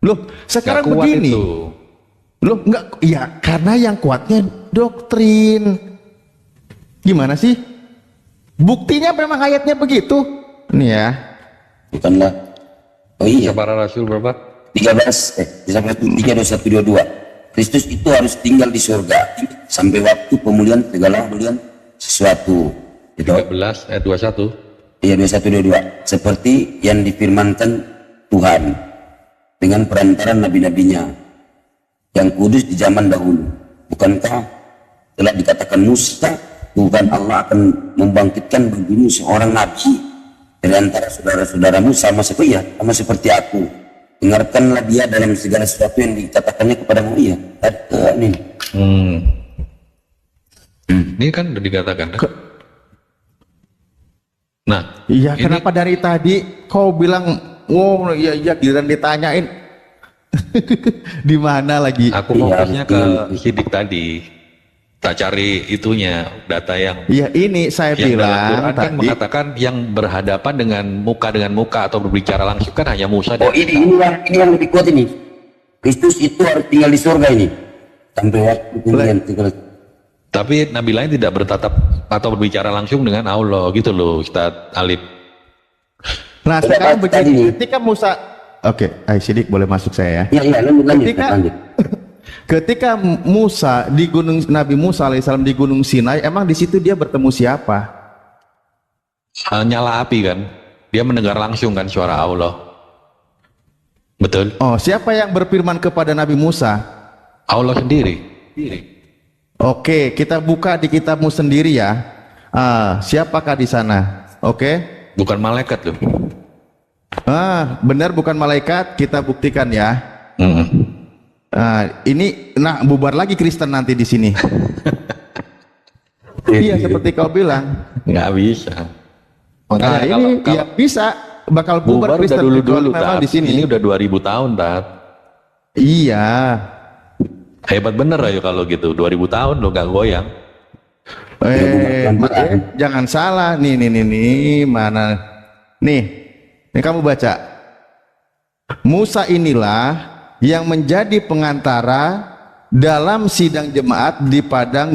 Loh, sekarang Nggak kuat begini. itu. Loh, enggak, ya karena yang kuatnya doktrin. Gimana sih? Buktinya memang ayatnya begitu. Nih ya. Bukanlah. Oh iya, Para Rasul berapa? 13 sampai 3:21-22. Kristus itu harus tinggal di surga sampai waktu pemulihan segala pemulihan sesuatu. Itu 13 ayat 21. iya 21-22. Seperti yang difirmankan Tuhan dengan perantaran nabi-nabinya yang kudus di zaman dahulu. Bukankah telah dikatakan Musa, Tuhan Allah akan membangkitkan bagimu seorang nabi dari antara saudara-saudaramu sama seperti aku. Dengarkanlah dia dalam segala sesuatu yang dikatakannya kepadamu. Iya, ini. Ini kan udah dikatakan. Nah, Iya, ini kenapa dari tadi kau bilang, oh iya iya, giliran ditanyain di mana lagi? aku fokusnya ke sidik tadi. Tak cari itunya, data yang Iya, ini saya yang dalam bilang Quran kan tadi. mengatakan yang berhadapan dengan muka atau berbicara langsung kan hanya Musa Oh dan ini yang lebih kuat ini. Kristus itu harus tinggal di surga ini sampai waktu pemulihan segala. tapi nabi lain tidak bertatap atau berbicara langsung dengan Allah gitu loh, Ustaz Alif. Nah, Tidak sekarang baca begini, tadi. ketika Musa, oke, ayo Sidik boleh masuk saya ya. Iya, lanjut. Ketika Musa di gunung, Nabi Musa alaihissalam di Gunung Sinai, emang di situ dia bertemu siapa? Nyala api kan, dia mendengar langsung kan suara Allah. Betul. Oh, siapa yang berfirman kepada Nabi Musa? Allah sendiri. Oke, kita buka di kitabmu sendiri ya. Siapakah di sana? Oke. Bukan malaikat loh. Benar bukan malaikat, kita buktikan ya. Ini bubar lagi Kristen nanti di sini. Iya, seperti kau bilang. Nggak bisa. Nah, ini ya bisa bakal bubar bubar udah Kristen dulu memang Tat. di sini. Ini udah 2000 tahun Tat. Iya. Hebat bener ayo kalau gitu. 2000 tahun lo nggak goyang. Jangan salah. Nih, mana? Nih kamu baca. Musa inilah yang menjadi pengantara dalam sidang jemaat di padang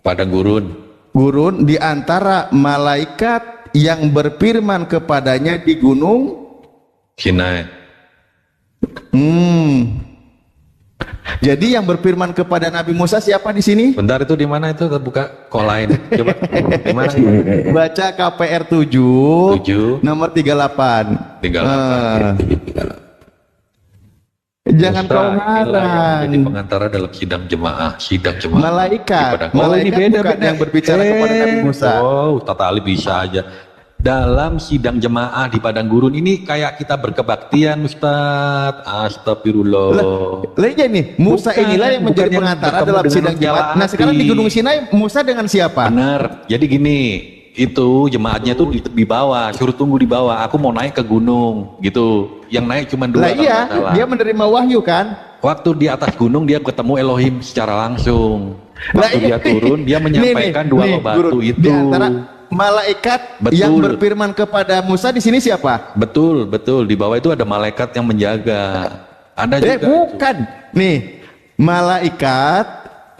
Padang gurun. di antara malaikat yang berfirman kepadanya di gunung Sinai. Jadi yang berfirman kepada Nabi Musa siapa di sini? Bentar, itu di mana itu terbuka kol lain. Coba di mana? Baca KPR 7 7 nomor 38. 38. Jangan Musa kau inilah yang ngarang. menjadi pengantara dalam sidang jemaah di Malaikat. padang. Malaikat ini bukan yang berbicara kepada Nabi Musa. Oh, Tata Ali bisa aja. Dalam sidang jemaah di padang gurun ini kayak kita berkebaktian, Ustadz. Astagfirullah. Lah iya nih, Musa Bukan, inilah yang menjadi bukan yang pengantara bertemu dalam dengan sidang nyala jemaat. Nah, sekarang di api. Gunung Sinai Musa dengan siapa? Benar. Jadi gini, itu jemaatnya tuh di bawah, suruh tunggu di bawah. Aku mau naik ke gunung, gitu. Yang naik cuma 2 Lah kalau iya, nggak salah. dia menerima wahyu kan? Waktu di atas gunung dia ketemu Elohim secara langsung. Lah Waktu iya, dia turun dia menyampaikan dua batu Guru, itu. Di antara malaikat Betul. yang berfirman kepada Musa di sini siapa? Betul. Di bawah itu ada malaikat yang menjaga. Ada juga. Bukan. Nih, malaikat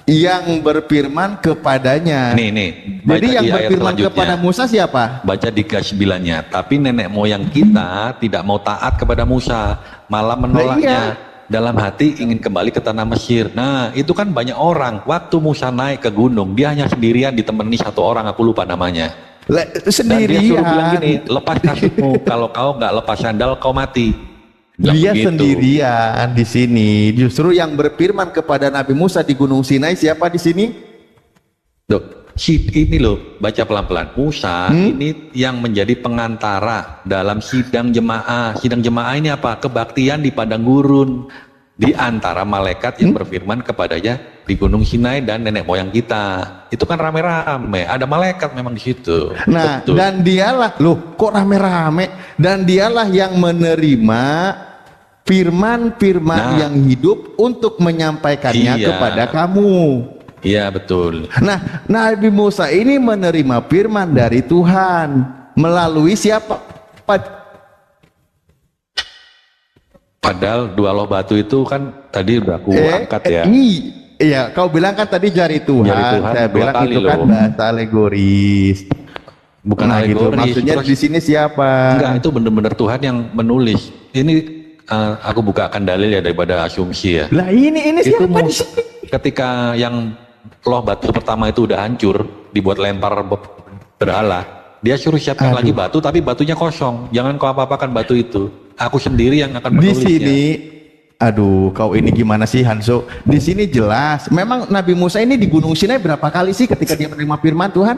yang berfirman kepadanya. Nih. Baca Jadi yang di ayat berfirman selanjutnya. kepada Musa siapa? Baca di ke-9-nya. Tapi nenek moyang kita tidak mau taat kepada Musa, malah menolaknya. iya. Dalam hati ingin kembali ke tanah Mesir. Nah, itu kan banyak orang. Waktu Musa naik ke gunung, dia hanya sendirian ditemani satu orang, aku lupa namanya. Dan dia suruh bilang gini, Sendirian. lepas kasutmu. Kalau kau nggak lepas sandal, kau mati. Bilang Dia begitu. sendirian di sini. Justru yang berfirman kepada Nabi Musa di Gunung Sinai siapa di sini? Loh, ini loh, baca pelan-pelan. Musa ini yang menjadi pengantara dalam sidang jemaah. Sidang jemaah ini apa? Kebaktian di padang gurun di antara malaikat yang berfirman kepadanya di Gunung Sinai dan nenek moyang kita. Itu kan rame-rame. Ada malaikat memang di situ. Nah, Betul. dan dialah, loh kok rame-rame? Dan dialah yang menerima firman-firman Nah. yang hidup untuk menyampaikannya Iya. kepada kamu. Iya betul. Nah, Nabi Musa ini menerima firman dari Tuhan melalui siapa? Padahal dua loh batu itu kan tadi udah aku angkat ya. Iya, kau bilang kan tadi jari Tuhan. Saya dua bilang kali itu kan loh. bahasa alegoris. Bukan Nah gitu, alegoris. maksudnya Terus- di sini siapa? Enggak, itu benar-benar Tuhan yang menulis. Ini aku bukakan dalil ya daripada asumsi ya. Lah ini Itu siapa di Musa, sini? ketika yang loh batu pertama itu udah hancur, dibuat lempar berhala, dia suruh siapkan lagi batu, tapi batunya kosong. Jangan kau apa-apakan batu itu. Aku sendiri yang akan Di menulisnya. sini, aduh, kau ini gimana sih Hanso? Di sini jelas. Memang Nabi Musa ini di Gunung Sinai berapa kali sih ketika dia menerima firman Tuhan?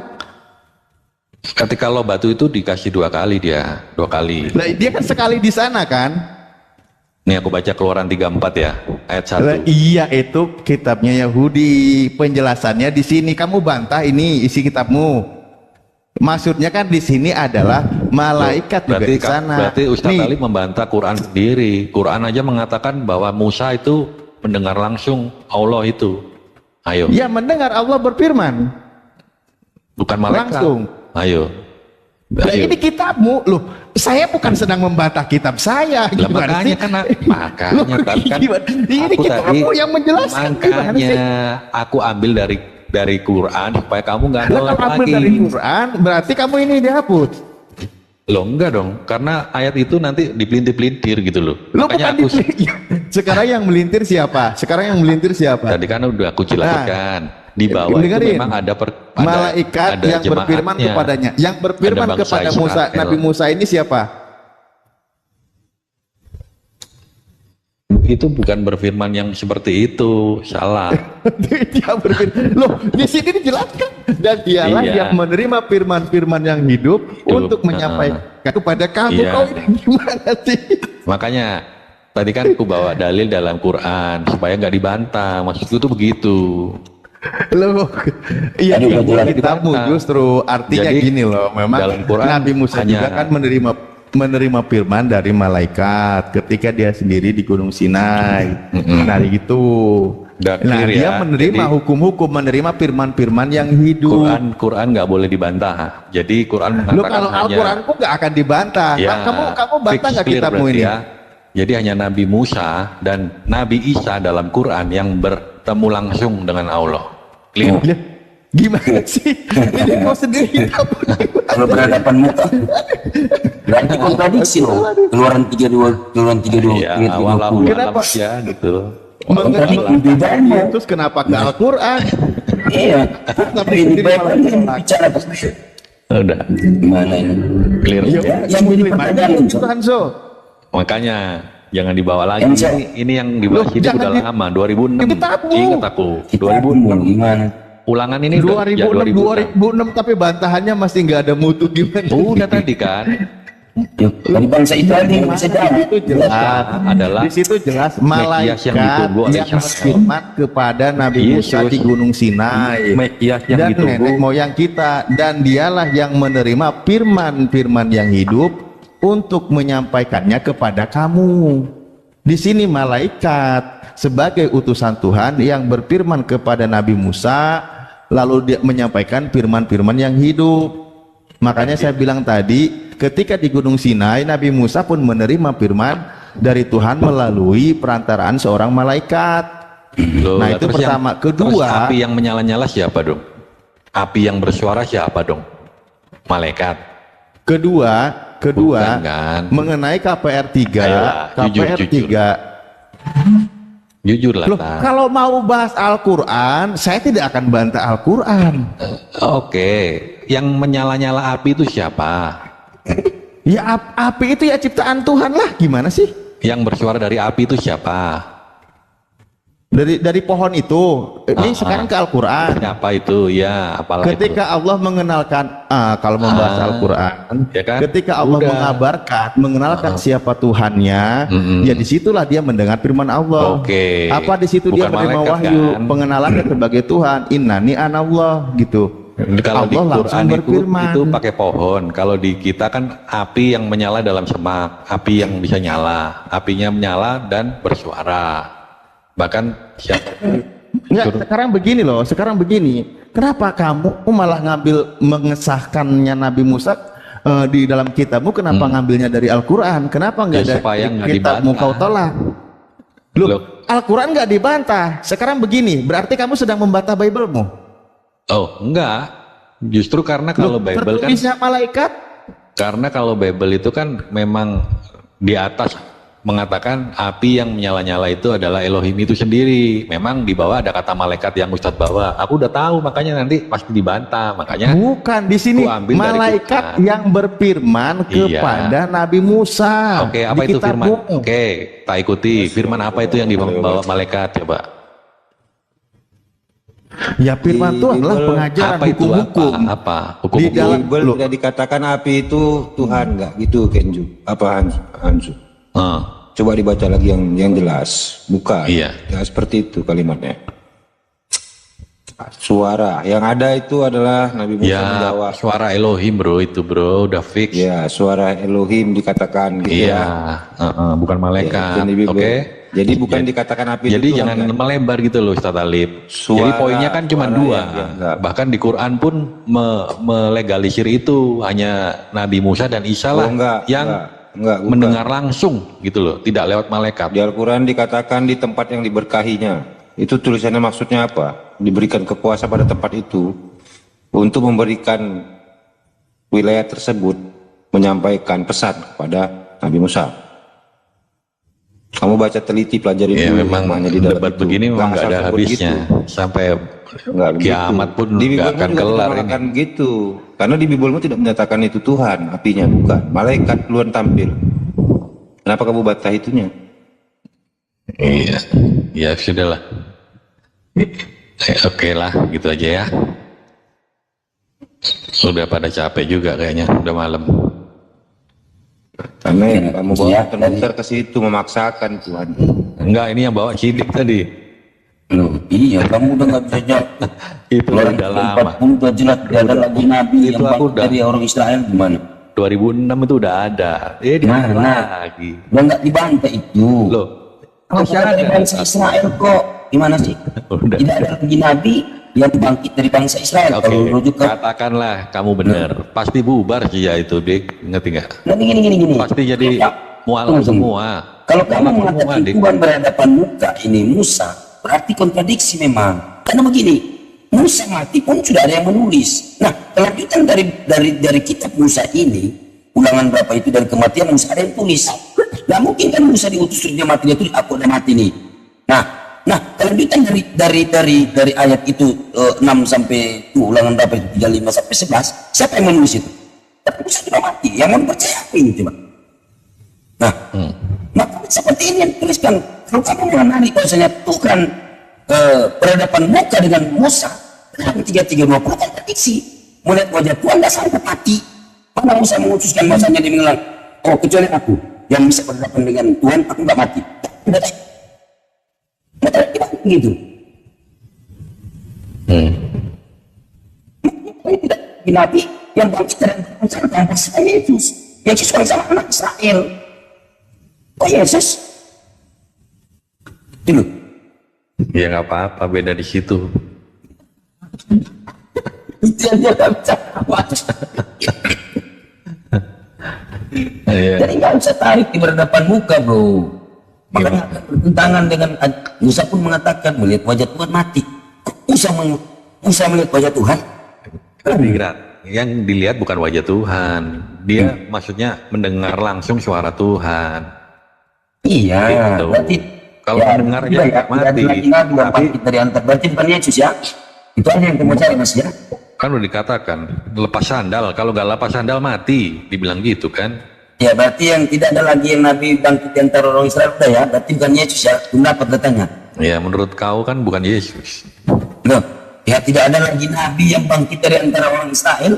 Ketika loh batu itu dikasih dua kali dia, dua kali. Lah dia kan sekali di sana kan? Nih aku baca Keluaran 34 ya, ayat Lah, 1. iya itu kitabnya Yahudi. Penjelasannya di sini. Kamu bantah ini isi kitabmu. Maksudnya kan di sini adalah malaikat juga di sana. Berarti Ustadz Nih, Ali membantah Quran sendiri. Quran aja mengatakan bahwa Musa itu mendengar langsung Allah itu. Ayo, ya mendengar Allah berfirman bukan malaikat. langsung. Ayo. Nah, Ayo. ini kitabmu loh. Saya bukan sedang membantah kitab saya. Lah, Gimana makanya sih? kan makanya Loh, tapi kan gimana? Ini aku kitabmu yang menjelaskan. Gimana makanya sih? aku ambil dari Quran supaya kamu nggak Lah, nolak kalau ambil lagi. dari Quran berarti kamu ini dihapus. Loh enggak dong, karena ayat itu nanti dipelintir-pelintir gitu loh. Lo Makanya bukan aku sekarang yang melintir siapa? Sekarang yang melintir siapa? tadi kan udah aku jelaskan. Di bawah itu dengerin. memang ada Malaikat ada yang berfirman jemaatnya. kepadanya. Yang berfirman Ada bangsa kepada Musa, Israel. Nabi Musa ini siapa? Itu bukan berfirman yang seperti itu, salah. Dia berfirman. Loh, di sini dijelaskan dan dialah Iya. yang menerima firman-firman yang hidup untuk menyampaikan kepada kamu. Iya. Kau ini gimana sih? Makanya tadi kan aku bawa dalil dalam Quran supaya nggak dibantah. Maksudku tuh begitu. Loh, iya Aduh, itu jelas kitabmu dibantah. justru artinya Jadi, gini loh. Memang dalam Quran Nabi Musa hanya- juga kan menerima firman dari malaikat ketika dia sendiri di Gunung Sinai. Nah gitu. Udah Nah clear dia ya. menerima Jadi- hukum-hukum, menerima firman-firman yang hidup. Quran nggak boleh dibantah. Jadi Quran Lo mengatakan kalau hanya Al-Quranku nggak akan dibantah. ya, Kamu bantah fix nggak clear kitabmu berarti ini? ya. Jadi hanya Nabi Musa dan Nabi Isa dalam Quran yang bertemu langsung dengan Allah. Clear. Lah, gimana sih? Ini kau sendiri kitabmu. Kalau berhadapan muka. Berarti kontradiksi loh. Keluaran 32, Iya, 32. walau Kenapa? ya gitu. Bedanya. Terus kenapa ke Al-Quran? Iya. Tapi Ini sendiri baik malah lagi menolak. bicara pasti. Udah Gimana ini? clear. Iya, Yang muslim jadi aja pertanyaan, itu Hanso. Makanya jangan dibawa lagi. Yang saya- Ini yang dibahas Loh, ini jangan udah di- lama, 2006. Kitabmu. Ingat aku, Kita 2006. gimana? Ulangan ini udah ya 2006 tapi bantahannya masih nggak ada mutu gimana? Udah tadi kan. Yuk, dari bangsa itu aja yang bisa jawab. Itu jelas. Adalah Di situ jelas Mekias yang malaikat ditunggu oleh yang Israel. berfirman kepada Nabi Musa Yesus. di Gunung Sinai. Mekias yang Dan ditunggu. nenek moyang kita, dan dialah yang menerima firman-firman yang hidup untuk menyampaikannya kepada kamu. Di sini malaikat sebagai utusan Tuhan yang berfirman kepada Nabi Musa, lalu dia menyampaikan firman-firman yang hidup. Makanya saya bilang tadi, ketika di Gunung Sinai, Nabi Musa pun menerima firman dari Tuhan melalui perantaraan seorang malaikat. Loh, Nah, itu terus pertama. terus Kedua, api yang menyala-nyala siapa dong? Api yang bersuara siapa dong? Malaikat. Kedua, Bukan, kan? mengenai KPR 3, Ayolah, KPR jujur. 3. Jujur lah. Loh, Tan. kalau mau bahas Al-Quran, saya tidak akan bantah Al-Quran. Oke, yang menyala-nyala api itu siapa? Ya api itu ya ciptaan Tuhan lah, gimana sih? Yang bersuara dari api itu siapa? Dari pohon itu, ini sekarang ke Al-Quran. Siapa itu? Ya, apalagi Ketika Allah mengenalkan, kalau membahas Al-Quran, ya kan? ketika Allah Udah. mengabarkan, mengenalkan siapa Tuhannya, ya disitulah dia mendengar firman Allah. Oke. Apa di situ dia Bukan menerima malaikat, wahyu, kan? pengenalannya sebagai Tuhan, Innani anallah gitu. Kalau di Allah langsung Quran berfirman. itu pakai pohon. Kalau di kita kan api yang menyala dalam semak, api yang bisa nyala, apinya menyala dan bersuara. Bahkan siapa? Enggak, sekarang begini. Kenapa kamu malah ngambil mengesahkannya Nabi Musa di dalam kitabmu, kenapa ngambilnya dari Al-Quran? Kenapa nggak Ya, dari supaya nggak kitabmu dibantah. kau tolak? Loh, Al-Quran nggak dibantah. Sekarang begini, berarti kamu sedang membantah Bible-mu. Oh, enggak. Justru karena kalau Bible kan, Tertulisnya malaikat. karena kalau Bible itu kan memang di atas mengatakan api yang menyala-nyala itu adalah Elohim itu sendiri. Memang di bawah ada kata malaikat yang Ustadz bawa. Aku udah tahu, makanya nanti pasti dibantah. Makanya Bukan, di sini Gua ambil dari malaikat Quran. yang berfirman Iya. kepada Nabi Musa. oke, apa di itu firman? kitabmu. Oke, tak ikuti. Firman apa itu yang dibawa malaikat? Coba. Ya firman Di Tuhan lah Bible, pengajaran Apa itu? hukum-hukum. Apa? Di Hukum-hukum. dalam Bible loh, tidak dikatakan api itu Tuhan, nggak gitu Kenju? Apa Hansu? Ah, Coba dibaca lagi yang jelas. Bukan. Iya. Ya, seperti itu kalimatnya. Suara yang ada itu adalah Nabi Musa ya, menjawab. suara Elohim bro, itu bro, udah fix. Ya, suara Elohim dikatakan gitu Iya, ya. bukan Ya, malaikat. itu di Bible. Oke. Jadi bukan dikatakan api Jadi itu Tuhan, jangan kan? melebar gitu loh Ustaz Alif. Suara- Jadi poinnya kan cuma suara dua. yang dianggap. Bahkan di Quran pun melegalisir itu, hanya Nabi Musa dan Isa lah yang enggak, bukan. mendengar langsung gitu loh, tidak lewat malaikat. Di Al-Quran dikatakan di tempat yang diberkahinya. Itu tulisannya maksudnya apa? Diberikan kekuasaan pada tempat itu untuk memberikan wilayah tersebut menyampaikan pesan kepada Nabi Musa. Kamu baca teliti, pelajari Ya dulu memang hikmahnya di dalam debat itu. begini memang nggak asal ada sebut habisnya gitu. sampai Nggak begitu. kiamat pun Di Bible nggak akan juga kelar tidak ini. mengatakan begitu. Karena di Bible tidak menyatakan itu Tuhan, apinya bukan. Malaikat duluan tampil. Kenapa kamu bantah itunya? Iya, ya sudahlah. Oke lah, gitu aja ya. Sudah pada capek juga kayaknya, udah malam. Karena Ya, kamu bawa ya, muter-muter ke situ memaksakan Tuhan. Enggak, ini yang bawa Sidik tadi. Loh, iya, kamu udah nggak bisa jawab. Itu Keluaran udah lama. 40 udah jelas tidak ada lagi nabi Itu yang aku bangkit udah. dari orang Israel gimana? 2006 itu udah ada. Dibantah lagi. Udah nggak dibantah itu. Loh, Masih ada dari bangsa Israel kok. Gimana sih? Udah. Tidak ada lagi nabi yang bangkit dari bangsa Israel. Oke, Kalau rujuk ke katakanlah kamu benar. Pasti bubar sih ya itu, Dik. Ngerti nggak? nah, gini. Pasti jadi Ya, mualaf tunggu. semua. Kalau kamu Mualaf mengatakan semua, Dik. Tuhan berhadapan muka ini Musa, berarti kontradiksi memang. Karena begini, Musa mati pun sudah ada yang menulis. Nah, kelanjutan dari kitab Musa ini, ulangan berapa itu dari kematian Musa ada yang tulis. Gak mungkin kan Musa diutus terus dia mati, dia tulis aku udah mati nih. Nah, kelanjutan dari ayat itu 6 sampai ulangan berapa itu 35 sampai 11, siapa yang menulis itu? Tapi Musa sudah mati, yang mau percaya apa ini coba? Nah, maka seperti ini yang dituliskan. Kalau kamu menarik bahwasanya Tuhan berhadapan muka dengan Musa, dalam 3320 kontradiksi. Melihat wajah Tuhan tidak sanggup mati. Mana Musa mengutuskan bahwasanya dia bilang, oh kecuali aku yang bisa berhadapan dengan Tuhan, aku nggak mati. Tidak ada. Tidak begitu. Tidak Nabi yang bangkit dari bangsa Yesus, yang sesuai sama anak Israel. Oh Yesus, dulu. Ya nggak apa-apa, beda di situ. Itu yang dia nggak bisa buat. Iya. Jadi nggak usah tarik di berhadapan muka, bro. Makanya bertentangan dengan Musa pun mengatakan melihat wajah Tuhan mati. Kok Musa melihat wajah Tuhan? Adirat. Yang dilihat bukan wajah Tuhan. Dia maksudnya mendengar langsung suara Tuhan. Iya, Gitu. berarti Kalau mendengar aja tidak nggak mati. Lagi nabi yang Tapi- bangkit dari antara, berarti bukan Yesus ya? Itu aja yang kamu cari mas ya? Kan udah dikatakan lepas sandal. Kalau nggak lepas sandal mati. Dibilang gitu kan. Ya berarti yang tidak ada lagi yang nabi bangkit di antara orang Israel udah ya? Berarti bukan Yesus ya? Pendapat katanya. Ya menurut kau kan bukan Yesus. Loh, ya tidak ada lagi nabi yang bangkit dari antara orang Israel.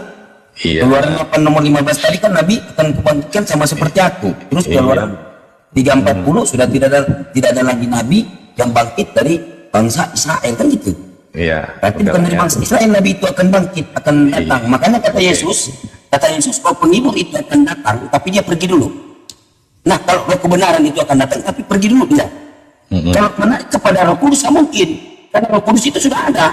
Iya. Keluaran 8 nomor 15 tadi kan nabi akan kubangkitkan sama seperti aku. Terus Iya. keluaran 340 sudah tidak ada lagi nabi yang bangkit dari bangsa Israel kan gitu. Iya. Berarti bukan dari bangsa Israel nabi itu akan bangkit, akan datang. Makanya kata Yesus, oh penghibur itu akan datang, tapi dia pergi dulu. Nah kalau roh kebenaran itu akan datang, tapi pergi dulu dia. Kalau menarik kepada Roh Kudus nggak mungkin, karena Roh Kudus itu sudah ada.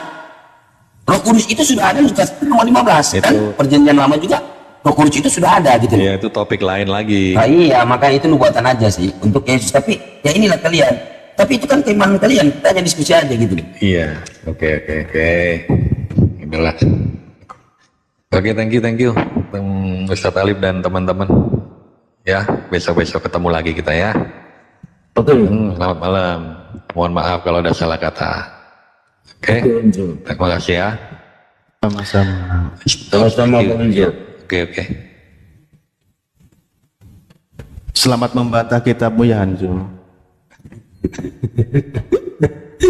Roh Kudus itu sudah ada Lukas nomor 15 kan Itu- perjanjian lama juga roh kudus itu sudah ada gitu. Ya itu topik lain lagi. Nah, iya, makanya itu nubuatan aja sih untuk Yesus. Tapi ya inilah kalian. Tapi itu kan keimanan kalian. Kita hanya diskusi aja gitu. Iya, oke. Inilah. Oke, thank you, Ustadz Alif dan teman-teman. Ya, besok-besok ketemu lagi kita ya. Oke. Selamat malam. Mohon maaf kalau ada salah kata. Oke, terima kasih ya. Sama-sama. Sama-sama, Bang Jo. Oke. Selamat membantah kitabmu ya Hanzo.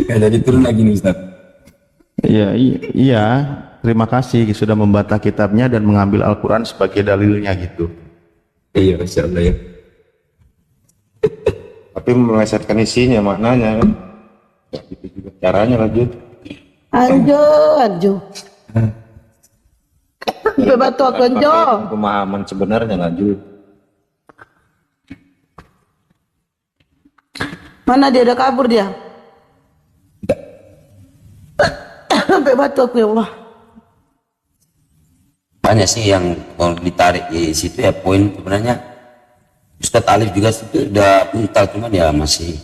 Jadi turun lagi nih Ustaz. Iya. Terima kasih sudah membantah kitabnya dan mengambil Al-Quran sebagai dalilnya gitu. Iya, Masya Allah ya. Tapi melesetkan isinya, maknanya kan. Ya, gitu juga caranya lanjut. Anjo. Bebatu aku Anjo. Pemahaman sebenarnya lanjut. Mana dia, udah kabur dia? Sampai batu aku ya Allah. Banyak sih yang kalau ditarik di situ ya poin sebenarnya Ustadz Alif juga itu udah mental, cuman ya masih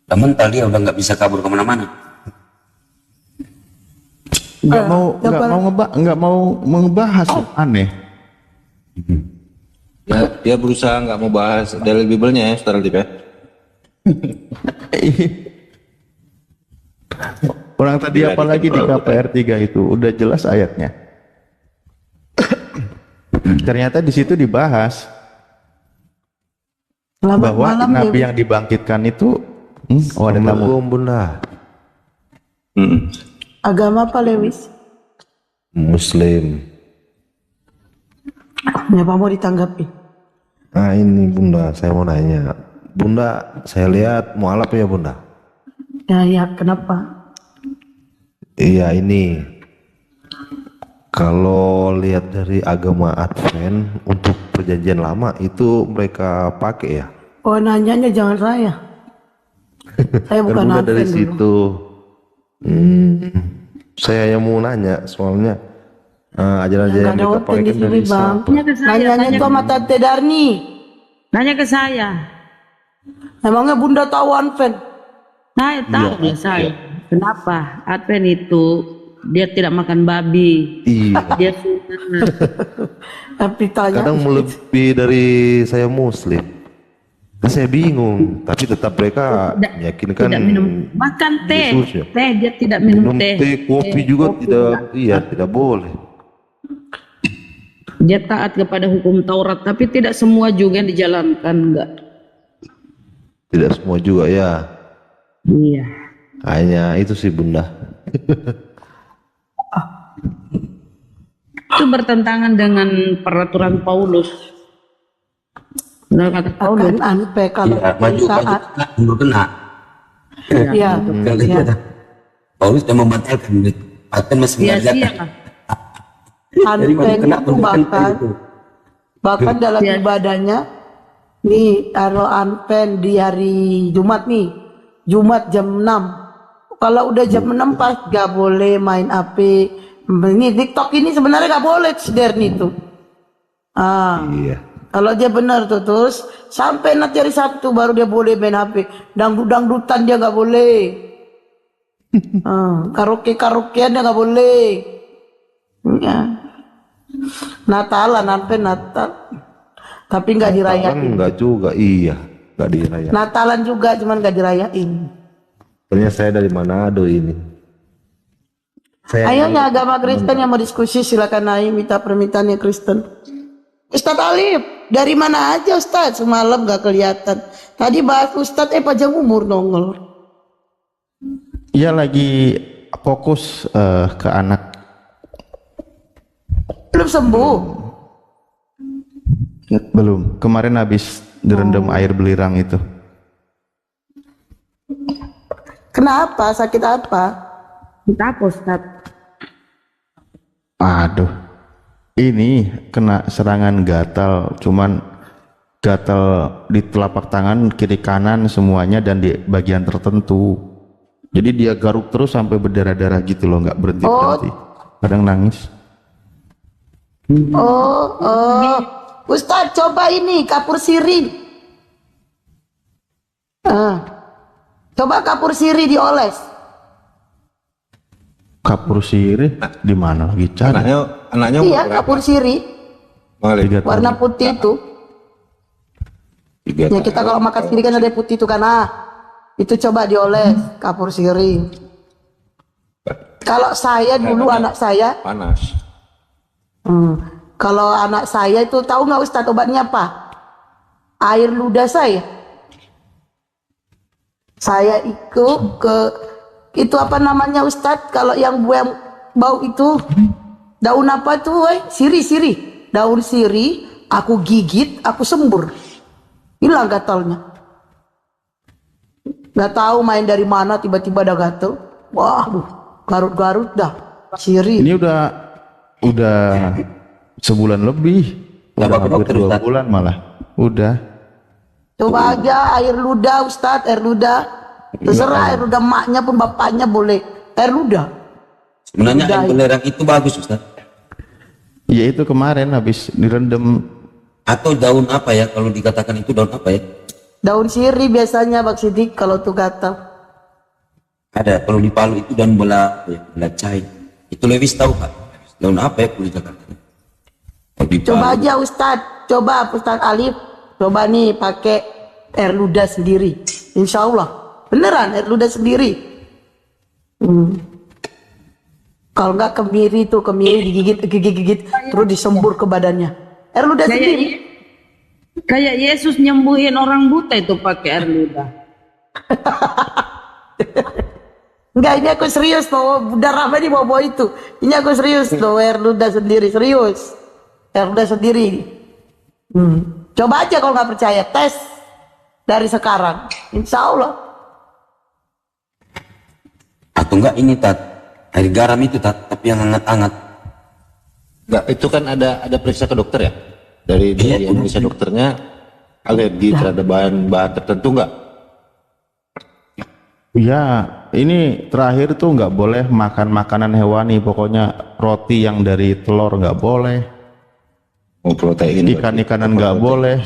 udah mental, dia udah nggak bisa kabur kemana-mana. Nggak mau ngebahas. Aneh. Ya, dia berusaha nggak mau bahas dalil Biblenya ya, Ustadz Alif ya. Orang tadi apalagi di KPR 3 itu udah jelas ayatnya. Ternyata di situ dibahas Selamat bahwa malam, nabi ya. yang dibangkitkan itu ada tamu. Bunda. Agama apa Lewis? Muslim. Kenapa mau ditanggapi? Nah ini Bunda, saya mau nanya. Bunda, saya lihat mualaf ya Bunda? Ya, kenapa? Iya ini. Kalau lihat dari agama Advent untuk perjanjian lama itu mereka pakai ya? Oh, nanyanya jangan saya. Saya bukan Bunda dari Advent dulu. situ. Saya yang mau nanya soalnya ajaran-ajaran yang Nggak ada mereka Advent pakai di kan sini, dari Bang. Islam. Nanyanya itu sama Tante Darni. Nanya ke saya. Emangnya Bunda tahu Advent? Saya tahu saya. Kenapa? Advent itu dia tidak makan babi. Iya. Dia sunat. Tapi tanya. Kadang melebihi dari saya Muslim. Kan saya bingung, tapi tetap mereka meyakinkan Tidak minum. Bahkan teh. Yesus ya. Teh dia tidak minum teh. kopi juga tidak boleh. Dia taat kepada hukum Taurat, tapi tidak semua juga yang dijalankan, enggak. Tidak semua juga ya. Iya. Hanya itu sih Bunda. Itu bertentangan dengan peraturan Paulus. Benar kata Paulus. Akan anpe kalau Iya, maju saat. mundur kena. Ya. Paulus sudah membatalkan Advent masih Sia-sia mengajarkan. lah. Jadi maju Advent kena itu mundur kena itu. bahkan dalam Ya. ibadahnya nih kalau Advent di hari Jumat nih, Jumat jam 6. Kalau udah jam 6 pas gak boleh main HP. Ini TikTok ini sebenarnya gak boleh Derni itu. Iya. Kalau dia benar tuh terus sampai nanti hari Sabtu baru dia boleh main HP. Dangdutan dia gak boleh. Karaokean dia gak boleh. Ya. Natalan, Advent Natal. Tapi nggak dirayain. Enggak juga, iya, enggak dirayain. Natalan juga cuman nggak dirayain. Ternyata saya dari Manado ini. Ayo nya agama Kristen yang mau diskusi silakan naik minta permintaannya Kristen. Ustadz Alif, dari mana aja Ustadz? Semalam gak kelihatan. Tadi bahas Ustadz panjang umur nongol. Iya lagi fokus ke anak. Belum sembuh. Belum. Kemarin habis direndam air belirang itu. Kenapa? Sakit apa? Kita apa, Ustaz? Aduh. Ini kena serangan gatal, cuman gatal di telapak tangan kiri kanan semuanya dan di bagian tertentu. Jadi dia garuk terus sampai berdarah-darah gitu loh, nggak berhenti. Kadang nangis. Oh, Ustadz coba ini kapur sirih. Coba kapur sirih dioles. Kapur sirih di mana lagi cari? Anaknya Iya, kapur sirih Mengalir. warna putih itu. Tiga Ya kita kalau makan sirih kan ada putih itu kan, itu coba dioles kapur sirih. Kalau saya dulu anak saya, panas. kalau anak saya itu tahu nggak Ustadz obatnya apa? Air ludah saya. Saya ikut ke itu apa namanya Ustadz? Kalau yang buang bau itu daun apa tuh? Sirih. Daun sirih. Aku gigit, aku sembur. Hilang gatalnya. Nggak tahu main dari mana tiba-tiba ada gatal. Wah, garut-garut dah. Sirih. Ini udah sebulan lebih. Nggak Udah apa-apa, hampir dokter, 2 Ustadz. bulan malah. Udah. Coba aja air ludah Ustadz, air ludah. Terserah air ludah maknya pun bapaknya boleh. Air ludah. Sebenarnya Udah. air belerang itu bagus Ustaz. Ya itu kemarin habis direndam. Atau daun apa ya, kalau dikatakan itu daun apa ya? Daun sirih biasanya Bang Sidik kalau tuh gatal. Ada, kalau di Palu itu daun belacai. Itu Lewis tahu Pak? Daun apa ya kalau dikatakan? Kalau di Coba Palu, aja Ustadz Alif, coba nih pakai air ludah sendiri. Insya Allah, beneran air ludah sendiri. Kalau nggak kemiri digigit, terus disembur ke badannya. Air ludah sendiri. Kayak Yesus nyembuhin orang buta itu pakai air ludah. Enggak, ini aku serius loh. Udah ramai di bawa itu. Ini aku serius loh, air ludah sendiri, serius. Air ludah sendiri. Coba aja kalau nggak percaya, tes dari sekarang. Insya Allah. atau enggak ini Tat, air garam itu Tat, tapi yang hangat-hangat. Enggak, itu kan ada periksa ke dokter ya? Dari Iya, analisa dokternya alergi terhadap bahan tertentu enggak? Ya, ini terakhir tuh nggak boleh makan makanan hewani. Pokoknya roti yang dari telur nggak boleh. Oh, protein. Ikan-ikanan nggak boleh.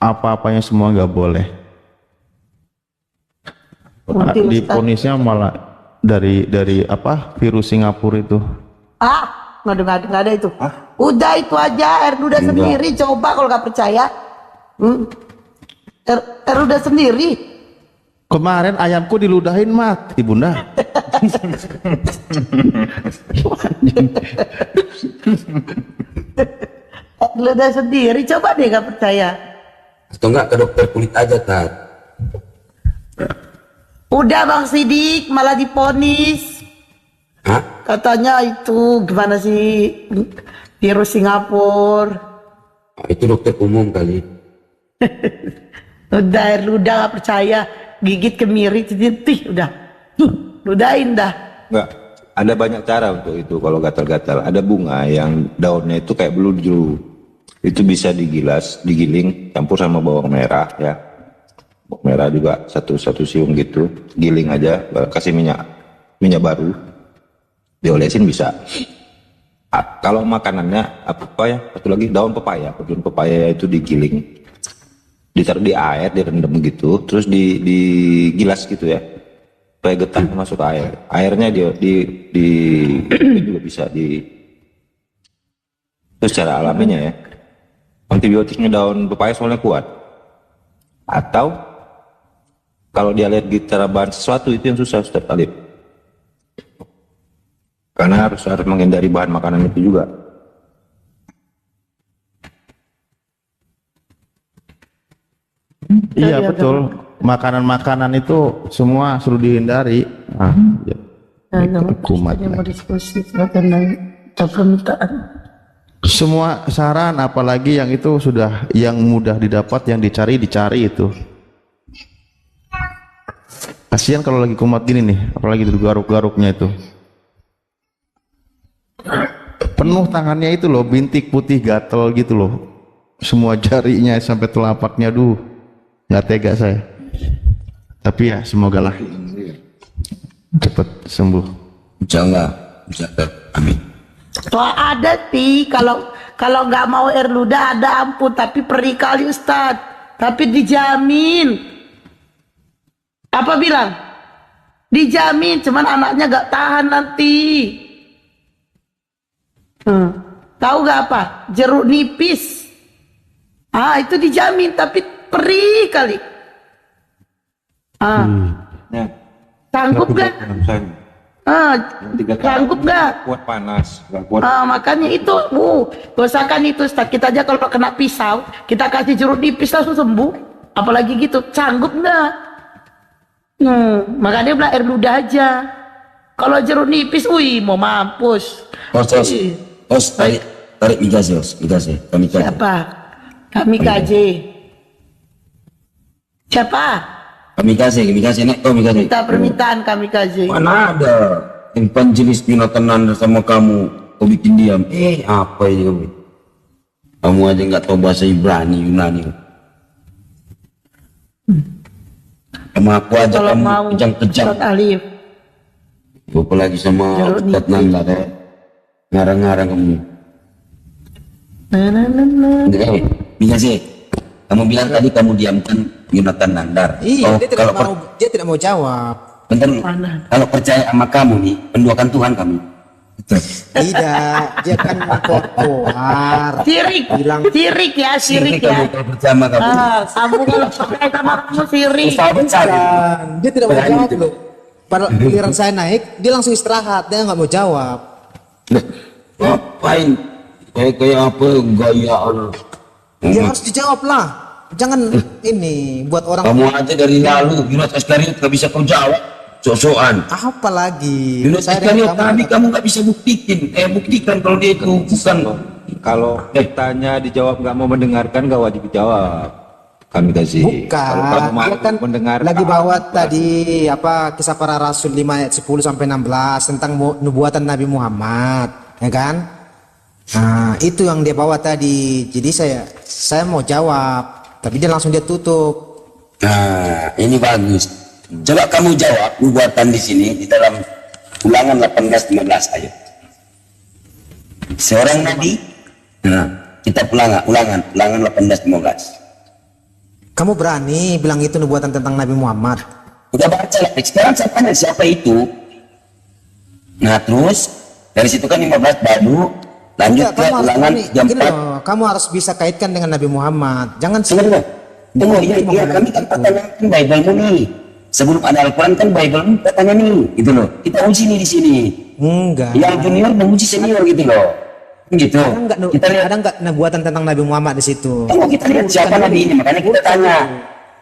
Apa-apanya semua nggak boleh. Diponisnya malah dari apa virus Singapura itu. Nggak ada itu. Udah itu aja air ludah sendiri. Coba kalau nggak percaya. Air ludah sendiri. Kemarin ayamku diludahin mati bunda. Air ludah sendiri. Coba deh nggak percaya. Atau enggak ke dokter kulit aja Tat. Udah Bang Sidik malah diponis. Hah? Katanya itu gimana sih virus Singapura. Itu dokter umum kali. Udah air ludah nggak percaya. Gigit kemiri titik udah. Ludahin dah. Enggak, ada banyak cara untuk itu kalau gatal-gatal. Ada bunga yang daunnya itu kayak beluju. Itu bisa digiling, campur sama bawang merah ya. Bawang merah juga satu siung gitu. Giling aja, kasih minyak baru. Diolesin bisa. Kalau makanannya apa ya? Satu lagi daun pepaya. Daun pepaya itu digiling. Ditaruh di air, direndam gitu, terus digilas gitu ya. Supaya getah masuk ke air. Airnya itu juga bisa itu secara alaminya ya. Antibiotiknya daun pepaya soalnya kuat. Atau kalau dia alergi terhadap bahan sesuatu itu yang susah Ustaz Alif. Karena harus menghindari bahan makanan itu juga. Iya betul. Makanan-makanan itu semua suruh dihindari. Kumat. Mau diskusi tentang permintaan. Semua saran apalagi yang itu sudah yang mudah didapat, yang dicari itu. Kasihan kalau lagi kumat gini nih, apalagi itu garuk-garuknya itu. Penuh tangannya itu loh, bintik putih gatel gitu loh. Semua jarinya sampai telapaknya, nggak tega saya. Tapi ya semoga lah cepat sembuh. Insyaallah. Amin. Soal ada sih, kalau nggak mau air ludah ada ampun, tapi perih kali Ustadz. Tapi dijamin. Apa bilang? Dijamin, cuman anaknya nggak tahan nanti. Tahu nggak apa? Jeruk nipis. Itu dijamin, tapi perih kali. Ya. Sanggup nggak? Sanggup nggak? Kuat panas, nggak kuat. Makanya itu, dosakan itu Ustaz. Kita aja kalau kena pisau, kita kasih jeruk nipis langsung sembuh. Apalagi gitu, sanggup nggak? Makanya bilang air ludah aja. Kalau jeruk nipis, mau mampus. Tarik migase, migase, kamikaze. Siapa? Kamikaze. Siapa? Kamikaze, nek kau migase. Minta permintaan kamikaze. Mana ada yang jenis binatang nanda sama kamu, kau bikin diam. Apa ini kamu? Kamu aja nggak tahu bahasa Ibrani, Yunani. Sama aku aja Kalau kamu mau kejang-kejang. Ustaz Alif. Apalagi sama Jeruk Ustaz nipis. Nanda deh. Ngarang-ngarang kamu. Migase, kamu bilang tadi kamu diamkan Yonatan Nandar. Iya, Oh, dia tidak mau jawab. bentar dulu. Mana? Kalau percaya sama kamu nih, penduakan Tuhan kamu. Tidak, dia kan koar. Sirik, Bilang sirik ya, sirik Kamu ya. kalau percaya sama kamu. Kamu kalau percaya sama kamu sirik. Usaha besar. dan dia tidak mau Berani jawab itu. loh. Padahal giliran saya naik, dia langsung istirahat, dia nggak mau jawab. Nah, ngapain? Kayak apa gaya orang? Ya harus dijawab lah. Jangan ini buat orang Kamu aja dari lalu, Yunus Iskariot gak bisa kau jawab. Sok-sokan. apa lagi. Yunus Iskariot tadi kamu gak bisa buktikan kalau dia itu bukan. Kalau ditanya dijawab nggak mau mendengarkan, nggak wajib dijawab. Kami kasih. Bukan, Kalau kamu mau dia kan mendengar, lagi bawa tadi apa kisah para rasul 5 ayat 10 sampai 16 tentang nubuatan Nabi Muhammad, ya kan? Nah, itu yang dia bawa tadi. Jadi saya mau jawab, tapi dia tutup. Nah, ini bagus. Coba kamu jawab nubuatan di sini di dalam Ulangan 18:15 ayo. Seorang nabi. Nah, kita ulangan 18:15. Kamu berani bilang itu nubuatan tentang Nabi Muhammad? Udah baca lah. Sekarang saya tanya siapa itu? Nah, terus dari situ kan 15 baru lanjut Enggak, ke Ulangan jam gini 4. loh, kamu harus bisa kaitkan dengan Nabi Muhammad. Jangan Tunggu, iya, kami kan katanya kan Bible nih. Sebelum ada Al-Quran kan Bible katanya nih, gitu loh. Kita uji nih di sini. enggak. Yang junior menguji senior gitu loh. Gitu. Kita lihat, Ada enggak nubuatan tentang Nabi Muhammad di situ? tunggu kita lihat siapa nabi ini, makanya kita tanya.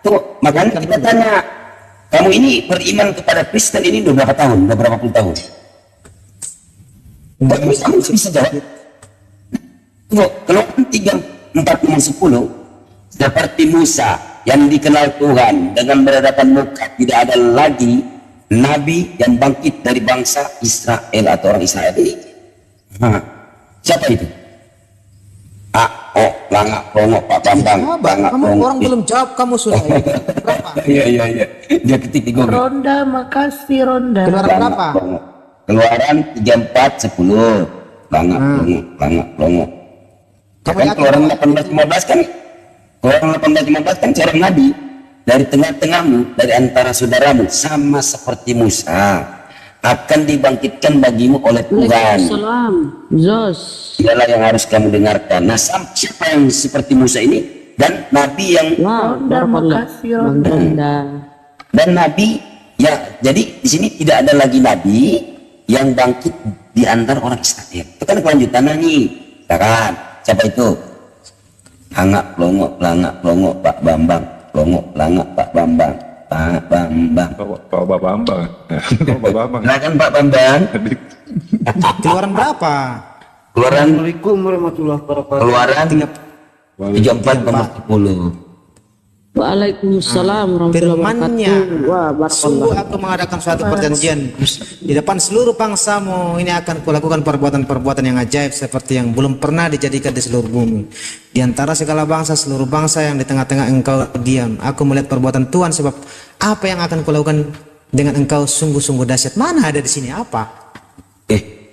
Tuh, makanya kita tanya. Kamu ini beriman kepada Kristen ini udah berapa tahun? Udah berapa puluh tahun? Tapi kamu bisa jawab. Tunggu, kalau 3, 4, 10 seperti Musa yang dikenal Tuhan dengan berhadapan muka, tidak ada lagi nabi yang bangkit dari bangsa Israel atau orang Israel ini. Siapa itu? Langak Plongok, Pak Bambang. Langak Kamu Plongok. orang belum jawab, kamu sudah berapa? Iya. Dia ketik di Google. Ronda, makasih Ronda. Keluaran berapa? Plongok. Keluaran 34:10. Langak Plongok. Ya Kamu kan yakin keluaran bahwa 18:15 kan? Keluaran 18:15 kan seorang nabi dari tengah-tengahmu, dari antara saudaramu, sama seperti Musa, akan dibangkitkan bagimu oleh Tuhan. Waalaikumsalam. Zos. Dialah yang harus kamu dengarkan. Nah, siapa yang seperti Musa ini? Dan nabi yang Wow, Ronda, makasih Ronda. Ronda. dan nabi ya, jadi di sini tidak ada lagi nabi yang bangkit di antara orang Israel. Itu kan kelanjutannya nih, ya kan? Siapa itu? Langak Plongok Pak Bambang. Plongok Langak Pak Bambang. Pak Bambang. Pak Bambang. Pak Bambang. Silakan Pak Bambang. keluaran berapa? Keluaran Assalamualaikum warahmatullahi wabarakatuh. keluaran 34:10. Waalaikumsalam warahmatullahi Firman-Nya, wabarakatuh. Wah, sungguh barakallah. aku mengadakan suatu perjanjian di depan seluruh bangsamu. Ini akan kulakukan perbuatan-perbuatan yang ajaib seperti yang belum pernah dijadikan di seluruh bumi. Di antara segala bangsa, seluruh bangsa yang di tengah-tengah engkau diam. Aku melihat perbuatan Tuhan, sebab apa yang akan kulakukan dengan engkau sungguh-sungguh dahsyat. Mana ada di sini apa?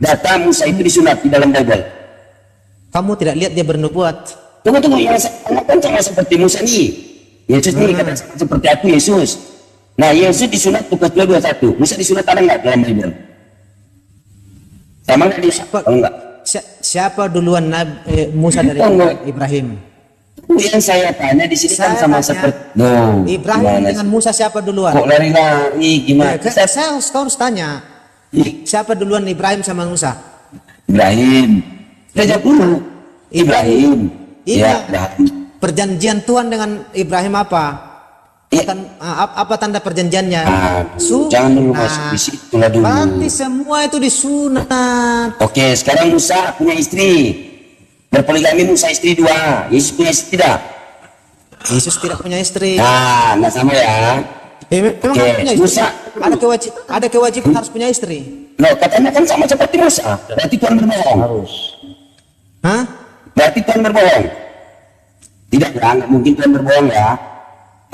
data Musa itu disunat di dalam Bible? Kamu tidak lihat dia bernubuat? Tunggu, yang anak kan sama seperti Musa nih. Yesus nih kata seperti aku Yesus. Nah, Yesus disunat Lukas 2:21. Musa disunat ada nggak dalam Bible? Sama nggak dia? Oh, enggak. Siapa duluan Musa dari Ibrahim? Yang saya tanya di sini kan Saya sama tanya, seperti Ibrahim gimana dengan sih? Musa siapa duluan? Kok lari-lari gimana? Saya harus tanya. Siapa duluan Ibrahim sama Musa? Ibrahim. Kita jawab dulu. Ibrahim. Iya. Ya, Ibrahim. Perjanjian Tuhan dengan Ibrahim apa? Iya. Apa tanda perjanjiannya? Jangan dulu masuk di situ lah dulu. Berarti semua itu disunat. Oke, sekarang Musa punya istri. Berpoligami Musa istri 2. Yesus punya istri tidak? Yesus tidak punya istri. Nah, nggak sama ya. Memang Oke, harus punya istri. Musa. Ada kewajiban harus punya istri. Loh, katanya kan sama seperti Musa. Berarti Tuhan berbohong. Hah? Berarti Tuhan berbohong. Tidak ya, nggak mungkin Tuhan berbohong ya.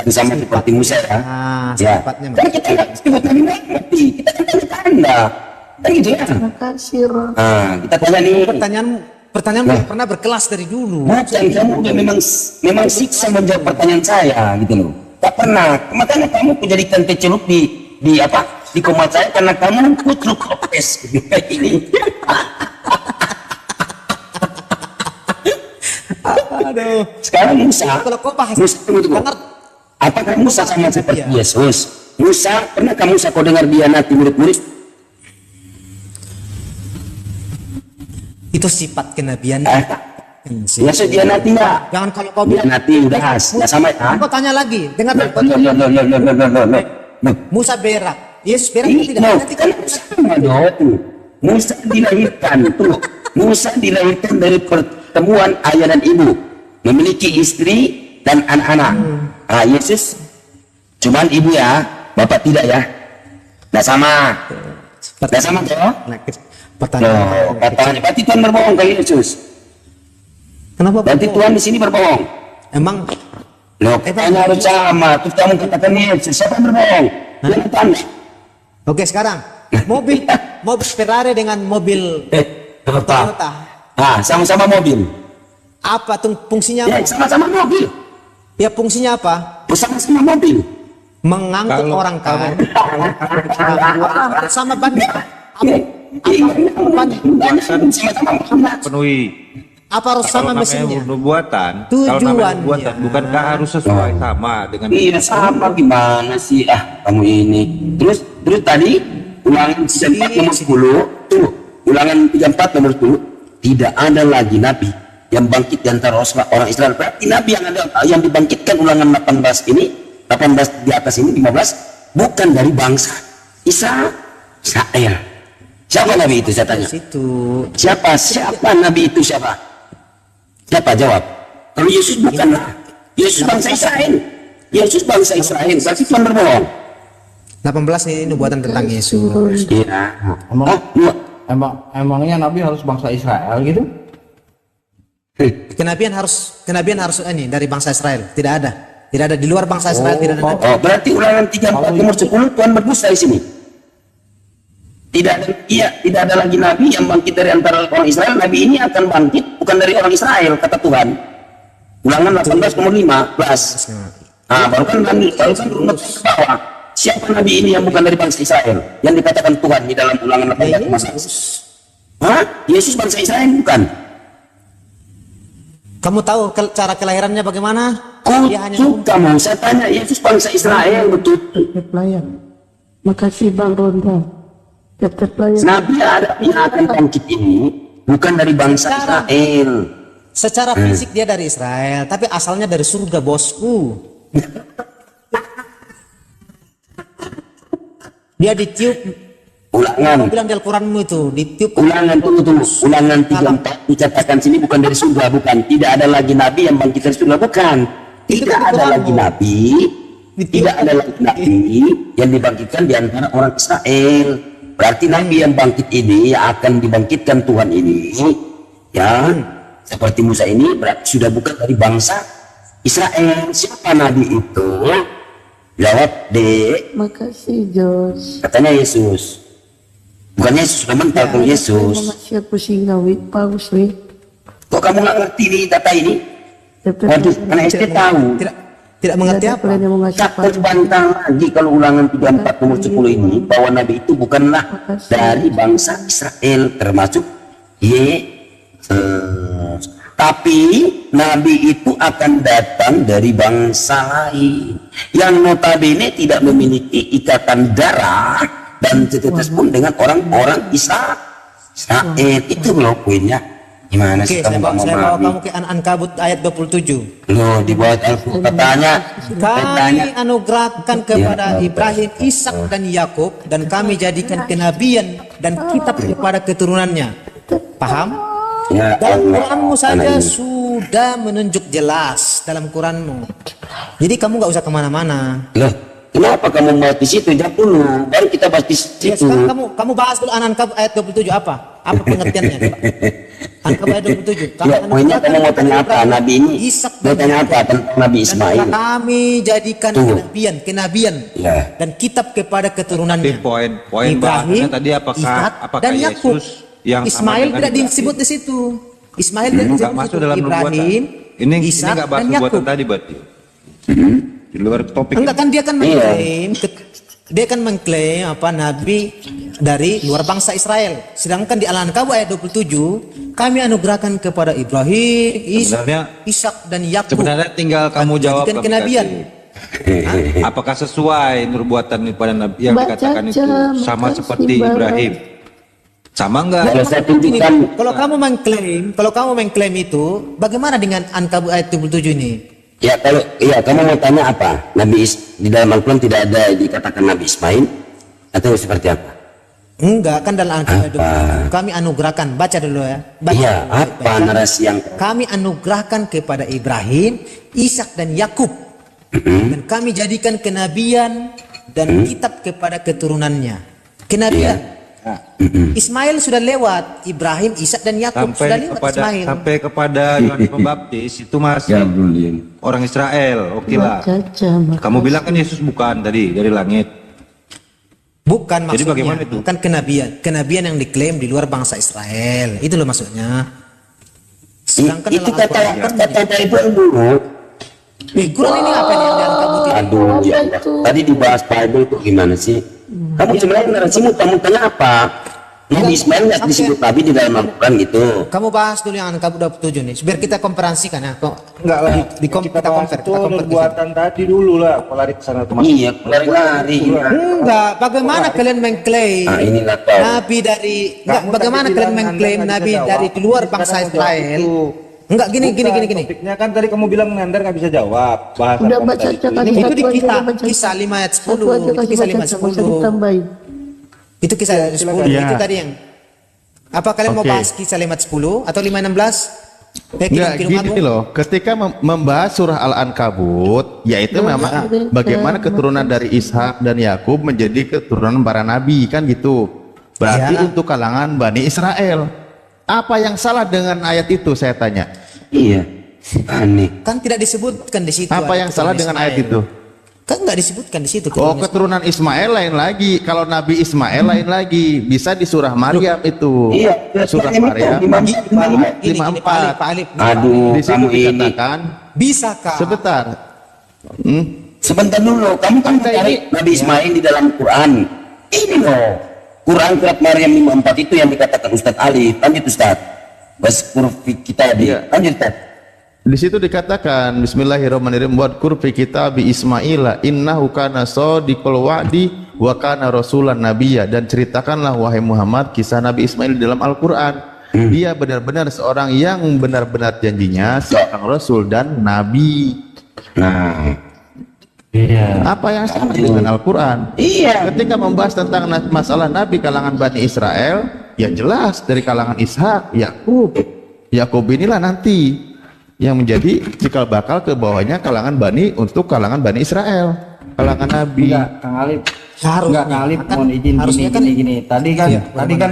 Ada sama seperti Musa ya. Ya. Sifatnya. Karena kita nggak sebut Nabi Muhammad. Kita kan tanda-tanda. Kan gitu ya. Makasih, Ron. Nah, kita tanya nih. Pertanyaan belum pernah berkelas dari dulu. Bukan, kamu udah memang siksa menjawab pertanyaan saya gitu loh. Tak pernah. Makanya kamu kujadikan kecelup di apa? Di komat saya karena kamu kutruk kopes gitu kayak ini. Aduh. Sekarang Musa. Kalau kau bahas, Musa tunggu. Apakah Musa sama seperti Yesus? Musa, pernahkah Musa kau dengar dia nanti murid-murid? itu sifat kenabian. Yesus dia nanti nggak? Jangan kalau kau Dia bilang nanti udah nggak sama ya? Kau tanya lagi, dengar Loh. Musa berak. Yesus berak Ini tidak? Nanti kan sama dong. Musa dilahirkan tuh. Musa dilahirkan dari pertemuan ayah dan ibu, memiliki istri dan anak-anak. Nah, Yesus cuman ibu ya, bapak tidak ya. Nggak sama. Nggak sama toh? Pertanyaan. Katanya berarti Tuhan berbohong ke Yesus. Kenapa? Berarti Tuhan di sini berbohong. Emang Loh, katanya harus sama. Terus kamu katakan Yesus, siapa yang berbohong? Yang Tuhan. Oke, sekarang mobil Ferrari dengan mobil Apa? Toyota. Sama-sama mobil. Apa tuh fungsinya Ya, apa? sama-sama mobil. Ya fungsinya apa? Bersama-sama mobil. Mengangkut orang kan. Sama banyak. Penuhi Apa harus sama mesinnya? nubuatan. Kalau Tujuannya. namanya nubuatan, bukankah harus sesuai sama dengan Iya sama gimana sih kamu ini. Terus tadi ulangan 34 nomor 10 tuh ulangan 34 nomor 10 tidak ada lagi nabi yang bangkit di antara orang Israel. Berarti nabi yang dibangkitkan ulangan 18 ini 18 di atas ini 15 bukan dari bangsa Israel. Siapa nabi itu saya tanya? Situ. Siapa nabi itu siapa? Siapa jawab? Kalau Yesus bukanlah. Yesus bangsa Israel. Yesus bangsa Israel. Berarti Tuhan berbohong. 18 ini nubuatan tentang Yesus. Iya. Emangnya Nabi harus bangsa Israel gitu? Kenabian harus ini dari bangsa Israel. Tidak ada di luar bangsa Israel, tidak ada. Oh, berarti ulangan 34 nomor 10 Tuhan berdusta di sini. Tidak ada lagi nabi yang bangkit dari antara orang Israel. Nabi ini akan bangkit bukan dari orang Israel, kata Tuhan. Ulangan 18 nomor 15. Baru kan runut ke bawah. Siapa nabi ini yang bukan dari bangsa Israel? Yang dikatakan Tuhan di dalam ulangan 18. Yesus bangsa Israel bukan? Kamu tahu cara kelahirannya bagaimana? Suka mau saya tanya, Yesus bangsa Israel betul. Pelayan. Makasih Bang Ronda. Nabi yang akan bangkit ini bukan dari bangsa Israel. Secara fisik dia dari Israel, tapi asalnya dari surga, bosku. Dia ditiup. Ulangan. Kamu bilang di Al-Quranmu itu ditiup. Ulangan tunggu. Ulangan 34 dikatakan sini bukan dari surga, bukan. Tidak ada lagi nabi yang bangkit dari surga, bukan. Tidak ada lagi nabi. Tidak ada lagi nabi yang dibangkitkan di antara orang Israel. Berarti nabi yang bangkit ini yang akan dibangkitkan Tuhan ini ya seperti Musa ini berarti sudah bukan dari bangsa Israel. Siapa nabi itu? Jawab Dek. Makasih Jos. Katanya Yesus. Bukan Yesus sudah mental kalau Yesus. Siapa sih ngawit paus nih? Kok kamu nggak ngerti nih data ini? Waduh, anak SD tahu. Tidak mengerti apa? Tak terbantah lagi kalau ulangan 34 nomor 10 ini bahwa Nabi itu bukanlah dari bangsa Israel termasuk Yesus. Tapi Nabi itu akan datang dari bangsa lain yang notabene tidak memiliki ikatan darah dan tetes pun dengan orang-orang Israel. Itu loh poinnya. Gimana sih Oke, kamu saya bawa kamu ke An-Ankabut ayat 27. Loh, di bawah Al-Quran katanya Kami anugerahkan kepada Ibrahim, Ishak dan Yakub, dan kami jadikan kenabian dan kitab kepada keturunannya. Paham? ya Dalam Allah, Quranmu anak saja ini. sudah menunjuk jelas dalam Quranmu. Jadi kamu nggak usah kemana-mana. Loh, kenapa kamu bahas di situ? Jawab dulu, baru kita bahas di Ya, situ. sekarang kamu bahas dulu An-Ankabut ayat 27 apa? Apa pengertiannya? Coba. An-Ankabut ayat 27. Ya, poinnya kamu mau tanya apa? Nabi ini Ishak mau tanya apa tentang Nabi dan Ismail? kami jadikan Tuh. kenabian Ya. dan kitab kepada Tapi keturunannya. poin Ibrahim, bahasannya tadi Ishak, apakah dan Yakub. Yesus yang sama Ismail dengan tidak Ibrahim? disebut di situ. Ismail tidak Nggak disebut di masuk situ. dalam nubuatan. Ibrahim, Ini Ishak nggak bahas dan nubuatan Yakub. tadi berarti. Di luar topik. Enggak kan dia kan Iya. mengklaim dia kan mengklaim apa nabi dari luar bangsa Israel. Sedangkan di Al-Ankabut ayat 27 kami anugerahkan kepada Ibrahim, Sebenarnya- Ishak dan Yakub. Sebenarnya tinggal kamu jawab Jadikan Kang kenabian. Dikasih. Apakah sesuai nubuatan pada Nabi yang Mbak dikatakan itu Caca, sama makasih, seperti Mbak. Ibrahim? Sama enggak? Kalau saya Ini, tunjukkan, kalau kamu mengklaim itu, bagaimana dengan Ankabut ayat 27 ini? ya kalau kamu mau tanya apa? Di dalam Al-Quran tidak ada dikatakan Nabi Ismail atau seperti apa? Enggak, kan dalam Ankabut ayat Apa? 27 kami anugerahkan, baca dulu ya. Baca Iya, dulu, apa baik-baik. narasi yang Kami anugerahkan kepada Ibrahim, Ishak dan Yakub, dan kami jadikan kenabian dan kitab kepada keturunannya. Kenabian. Ismail sudah lewat, Ibrahim, Ishak dan Yakub sudah lewat Ismail. sampai kepada Yohanes Pembaptis itu masih orang Israel. Oke lah. Caca, Kamu bilang kan Yesus bukan tadi dari langit. Bukan Jadi maksudnya, bagaimana itu? bukan kenabian yang diklaim di luar bangsa Israel. Itu loh maksudnya. Sedangkan itu dalam kata Al-Quran, Bible dulu. Quran ini apa nih yang diangkat ini? Aduh, ya Allah. Tadi dibahas Bible itu gimana sih? Kamu sebenarnya narasimu kamu tanya apa? Nabi Ismail nggak disebut Nabi di dalam Al-Quran gitu. Kamu bahas dulu yang Ankabut 27 nih, biar kita komparasikan ya. Kok Enggak lah. kita bahas compare, itu kita compare. nubuatan tadi dulu lah. Kalau lari ke sana tuh. Iya, lari-lari. Enggak, bagaimana kalian mengklaim Ah, inilah kau. Nabi dari enggak, Kamu bagaimana tadi kalian bilang mengklaim Anda nggak Nabi bisa dari jawab. di luar Sekarang bangsa mau jawab Israel? itu. Enggak, gini. Topiknya kan tadi kamu bilang Nandar nggak bisa jawab. Bahasan Udah kamu baca tadi Caca itu. kasih Itu di satu aja kita baca. kisah 5 ayat 10. Satu aja Itu kasih kisah 5 baca, ayat nggak usah 10. ditambahin. Itu kisah 10. Iya. Itu tadi yang apa kalian mau Oke. bahas kisah 5 ayat 10 atau 5 ayat 16? Enggak gini loh, ketika membahas surah Al-Ankabut, yaitu memang bagaimana keturunan dari Ishak dan Yakub menjadi keturunan para nabi kan gitu. Berarti Ya. untuk kalangan Bani Israel. Apa yang salah dengan ayat itu saya tanya? Iya, aneh. Kan tidak disebutkan di situ. Apa ada yang salah keturunan dengan ayat Ismail. itu? Kan nggak disebutkan di situ. Oh, keturunan Ismail lain lagi. Kalau Nabi Ismail lain lagi. Bisa di surah Maryam itu. Iya, Surah Maryam Maryam. Gini, 54. Pak Alif. Aduh, Di situ kamu ini. dikatakan, Bisakah? sebentar. Sebentar dulu, kamu kan mencari Nabi Ismail di dalam Quran. Ini loh, Quran surat Maryam 54 itu yang dikatakan Ustadz Ali. Lanjut Ustadz. Waskur fi kitab. Iya. Lanjut Ustadz. Di situ dikatakan Bismillahirrahmanirrahim wadkur fi kitabi Ismaila innahu kana shadiqul wa'di wa kana rasulan nabiyya, dan ceritakanlah wahai Muhammad kisah Nabi Ismail di dalam Al-Qur'an. Dia benar-benar seorang yang benar-benar janjinya, seorang rasul dan nabi. Nah, Apa yang sama dengan Al-Qur'an? iya. Ketika membahas tentang masalah nabi kalangan Bani Israel, ya jelas dari kalangan Ishak, Yakub. Yakub inilah nanti yang menjadi cikal bakal ke bawahnya kalangan Bani untuk kalangan Bani Israel, kalangan Nabi. Enggak, Kang Alif. Harusnya. Enggak, Kang Alif Kan mohon izin harusnya kan- gini. Tadi kan Iya,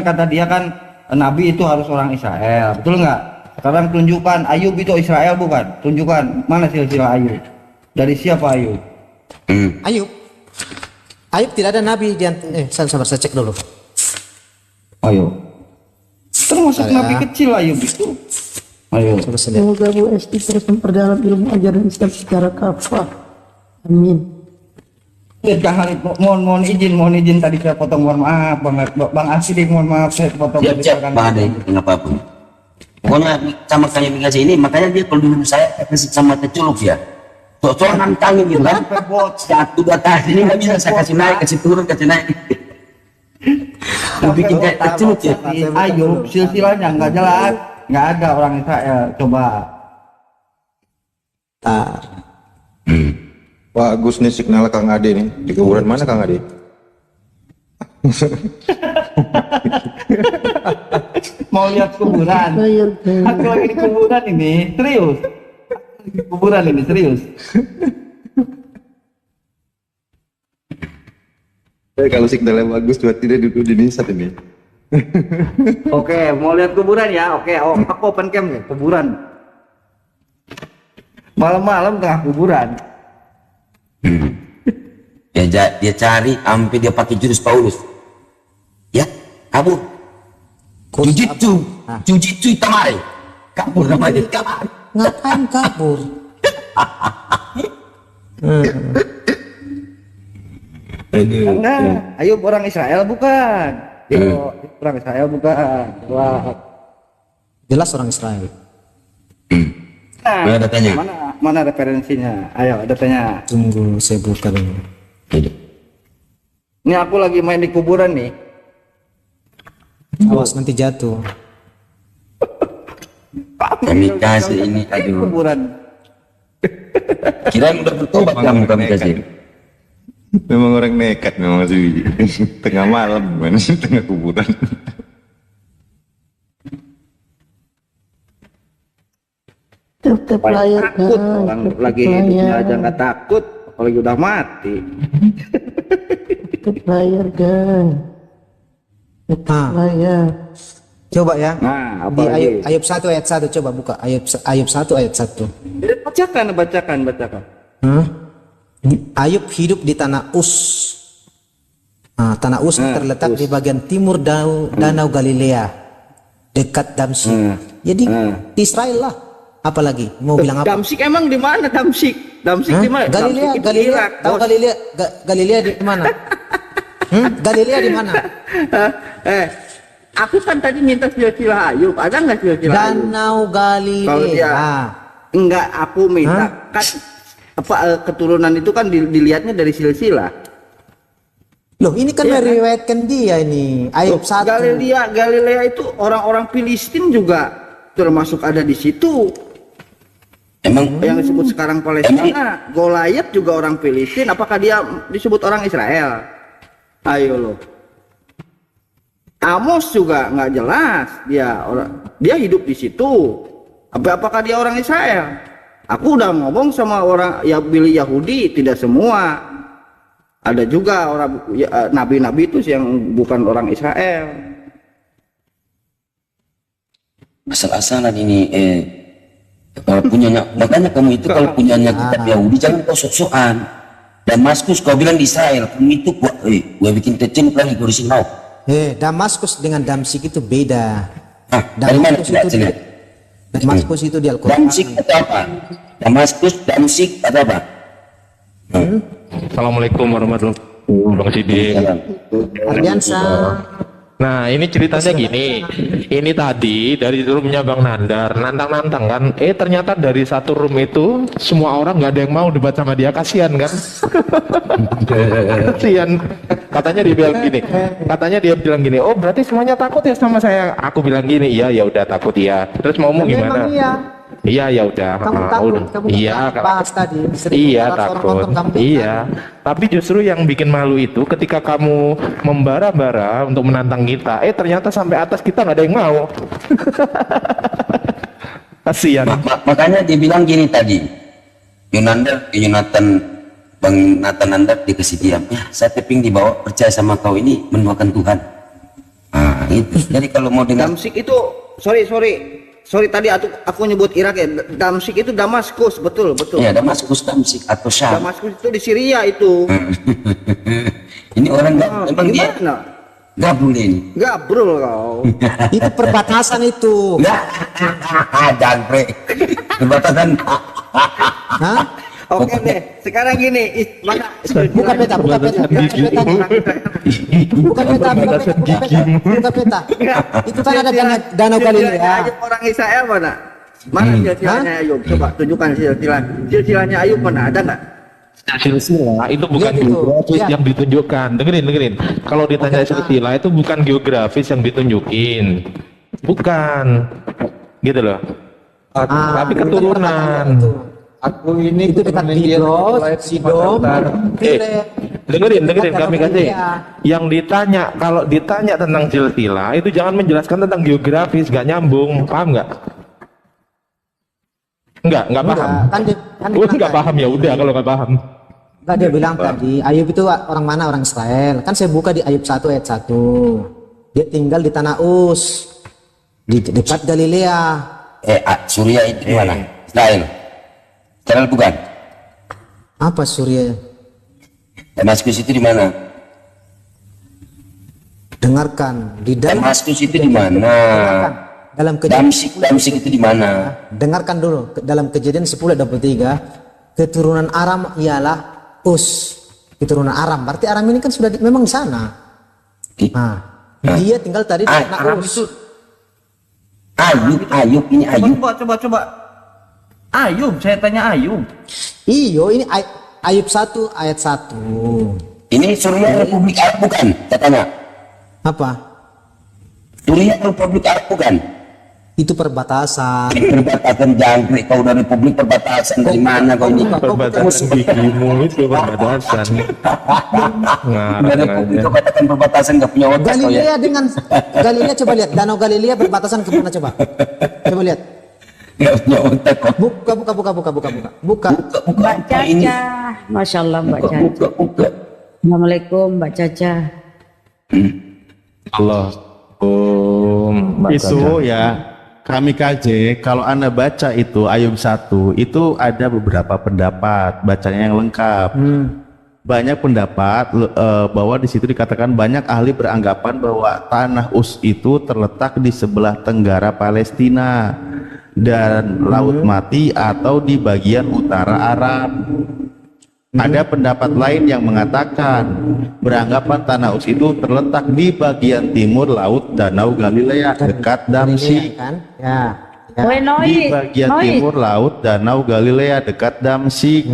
kata dia kan Nabi itu harus orang Israel, betul nggak? Sekarang tunjukkan Ayub itu Israel bukan? Tunjukkan mana silsilah Ayub? Dari siapa Ayub? Ayub tidak ada nabi di sabar saya cek dulu. Ayo. Termasuk nabi kecil Ayub itu. Ayo. Coba saya lihat. Semoga Bu Esti terus memperdalam ilmu ajaran Islam secara kafah. Amin. Jangan mohon izin tadi saya potong, mohon maaf banget Bang Asri, mohon maaf saya potong. Siap Pak Ade, apapun. Pokoknya sama kayak Mikasi ini, makanya dia kalau dulu saya kasih sama teculuk ya. Soal nantangin gitu kan. 1-2 tahun ini nggak bisa saya kasih naik, kasih turun, kasih naik. Mau bikin kayak teculuk ya. Ayub silsilahnya nggak jelas, nggak ada orang Israel. Coba. Pak Agus nih signal Kang Ade nih. Di kuburan mana Kang Ade? Mau lihat kuburan? Aku lagi di kuburan ini, serius. Di kuburan ini serius. Kalau signalnya bagus berarti dia duduk di Nisat ini. Oke, mau lihat kuburan ya? Oke, aku open cam nih, kuburan. Malam-malam tengah kuburan. Dia cari sampai dia pakai jurus Paulus. Ya, kabur. Jujitsu tamai. Kabur namanya kabur. Ngapain kabur? Enggak, Ayub orang Israel bukan. Yo, orang Israel bukan. Wah. Jelas orang Israel. Mana datanya? Mana referensinya? Ayo, datanya. Tunggu saya buka dulu. Ini aku lagi main di kuburan nih. Awas nanti jatuh. Kami kasih ini, aduh. Kuburan. Kirain udah bertobat kamu kami kasih. Memang orang nekat memang sih. Tengah malam mana tengah kuburan. Tetap layar Takut orang lagi hidupnya aja nggak takut, apalagi udah mati. Tetap layar guys. Tetap layar. Coba ya. Nah, Di apa Ayub 1 ayat 1 coba buka. Ayub 1 ayat 1. Bacakan. Ayub hidup di tanah Us. Tanah Us terletak di bagian timur Danau Galilea, dekat Damsyik. Jadi di Israel lah. Apalagi mau bilang apa? Damsyik emang di mana Damsyik? Damsyik di mana? Galilea, tahu Galilea? Galilea di mana? Galilea di mana? Aku kan tadi minta silsilah Ayub, ada nggak silsilah Ayub? Danau Galilea. Kalau dia enggak, aku minta kan keturunan itu kan dilihatnya dari silsilah. Loh, ini kan meriwayatkan dia ini. Ayub 1. Galilea itu orang-orang Filistin juga termasuk ada di situ. Emang yang disebut sekarang Palestina, Goliat juga orang Filistin. Apakah dia disebut orang Israel? Ayo loh. Amos juga nggak jelas, dia hidup di situ. Apakah dia orang Israel? Aku udah ngomong sama orang pilih Yahudi, tidak semua. Ada juga orang nabi-nabi itu yang bukan orang Israel. asal-asalan ini kalau punyanya, makanya kamu itu kalau punyanya kitab Yahudi jangan kau sok-sokan. Damaskus kau bilang di Israel, kamu itu gua bikin tecenuk lagi kau di sini mau. Damaskus dengan Damsyik itu beda. Dari mana tidak jelas? Damaskus itu di Al-Quran. Damsyik atau apa? Damaskus, Damsyik atau apa? Assalamualaikum warahmatullahi wabarakatuh, Bang Sidik. Ardiansa. Nah, ini ceritanya gini. Ini tadi dari roomnya Bang Nandar, nantang-nantang kan. Ternyata dari satu room itu semua orang nggak ada yang mau debat sama dia, kasihan kan? Kasihan. Katanya dia bilang gini. Oh, berarti semuanya takut ya sama saya? Aku bilang gini, iya ya udah takut ya. Terus maumu gimana? Iya ya udah. Kamu takut, iya pas tadi. Iya takut. Iya. Tapi justru yang bikin malu itu ketika kamu membara-bara untuk menantang kita, ternyata sampai atas kita nggak ada yang mau. Kasihan. Makanya dia bilang gini tadi, Bang Nathan Nandar dikasih diam. Ya, saya teping di bawah, percaya sama kau ini menduakan Tuhan. Itu. Jadi kalau mau dengar Damsyik itu, sorry tadi aku nyebut Irak ya. Damsyik itu Damaskus, betul. Iya, Damaskus, Damsyik atau Syam. Damaskus itu di Syria itu. Ini orang memang dia Gabrul ini. Gabrul kau. Itu perbatasan itu. Enggak. Jangkrik. Perbatasan. Hah? Oke deh, sekarang gini, mana? Buka peta, buka peta, buka peta, buka peta. Itu kan ada danau Galilea. Ayub orang Israel mana? Mana silsilahnya Ayub? Coba tunjukkan silsilah. Silsilahnya Ayub mana? Ada nggak? Silsilah itu bukan geografis yang ditunjukkan. Dengerin. Kalau ditanya silsilah itu bukan geografis yang ditunjukin. Bukan. Gitu loh. Tapi keturunan. Aku ini Itu dekat Tiro, Sidom, dengerin kami kasih. Yang ditanya, kalau ditanya tentang silsilah itu jangan menjelaskan tentang geografis, gak nyambung, paham nggak? Nggak paham. Nggak paham ya udah kalau nggak paham. Enggak, dia bilang tadi Ayub itu orang mana? Orang Israel. Kan saya buka di Ayub 1 ayat 1. Dia tinggal di tanah Uz, di dekat Galilea. Suria itu di mana? Israel. Israel bukan? Apa Suria? Damaskus itu di mana? Dengarkan di dalam Damaskus itu di mana? Dalam kejadian Damsik itu di mana? Dengarkan dulu dalam kejadian 10:23 keturunan Aram ialah Uz. Keturunan Aram. Berarti Aram ini kan sudah memang di sana. Nah, dia tinggal tadi di tanah Uz. Ayub ini Ayub. Coba. Ayub, saya tanya Ayub. Iyo, ini Ayub 1 ayat 1. Ini Suriah Republik Arab bukan? Katanya. Apa? Suriah Republik Arab bukan? Itu perbatasan. Perbatasan jangkrik kau dari Republik perbatasan dari mana kau ini? Perbatasan gigimu itu perbatasan. Dari Republik kau katakan perbatasan nggak punya otak kau ya? Galilea dengan Galilea, coba lihat Danau Galilea berbatasan ke mana coba? Coba lihat. Nggak punya otak kau. Buka. Mbak Caca, Masya Allah Mbak Caca. Assalamualaikum Mbak Caca. Itu ya kami KJ, kalau Anda baca itu Ayub 1 itu ada beberapa pendapat bacanya yang lengkap. Banyak pendapat bahwa di situ dikatakan banyak ahli beranggapan bahwa tanah Uz itu terletak di sebelah tenggara Palestina dan Laut Mati atau di bagian utara Arab. Ada pendapat lain yang mengatakan beranggapan tanah Uz itu terletak di bagian timur Laut Danau Galilea dekat Damsyik. Di bagian timur Laut Danau Galilea dekat Damsyik.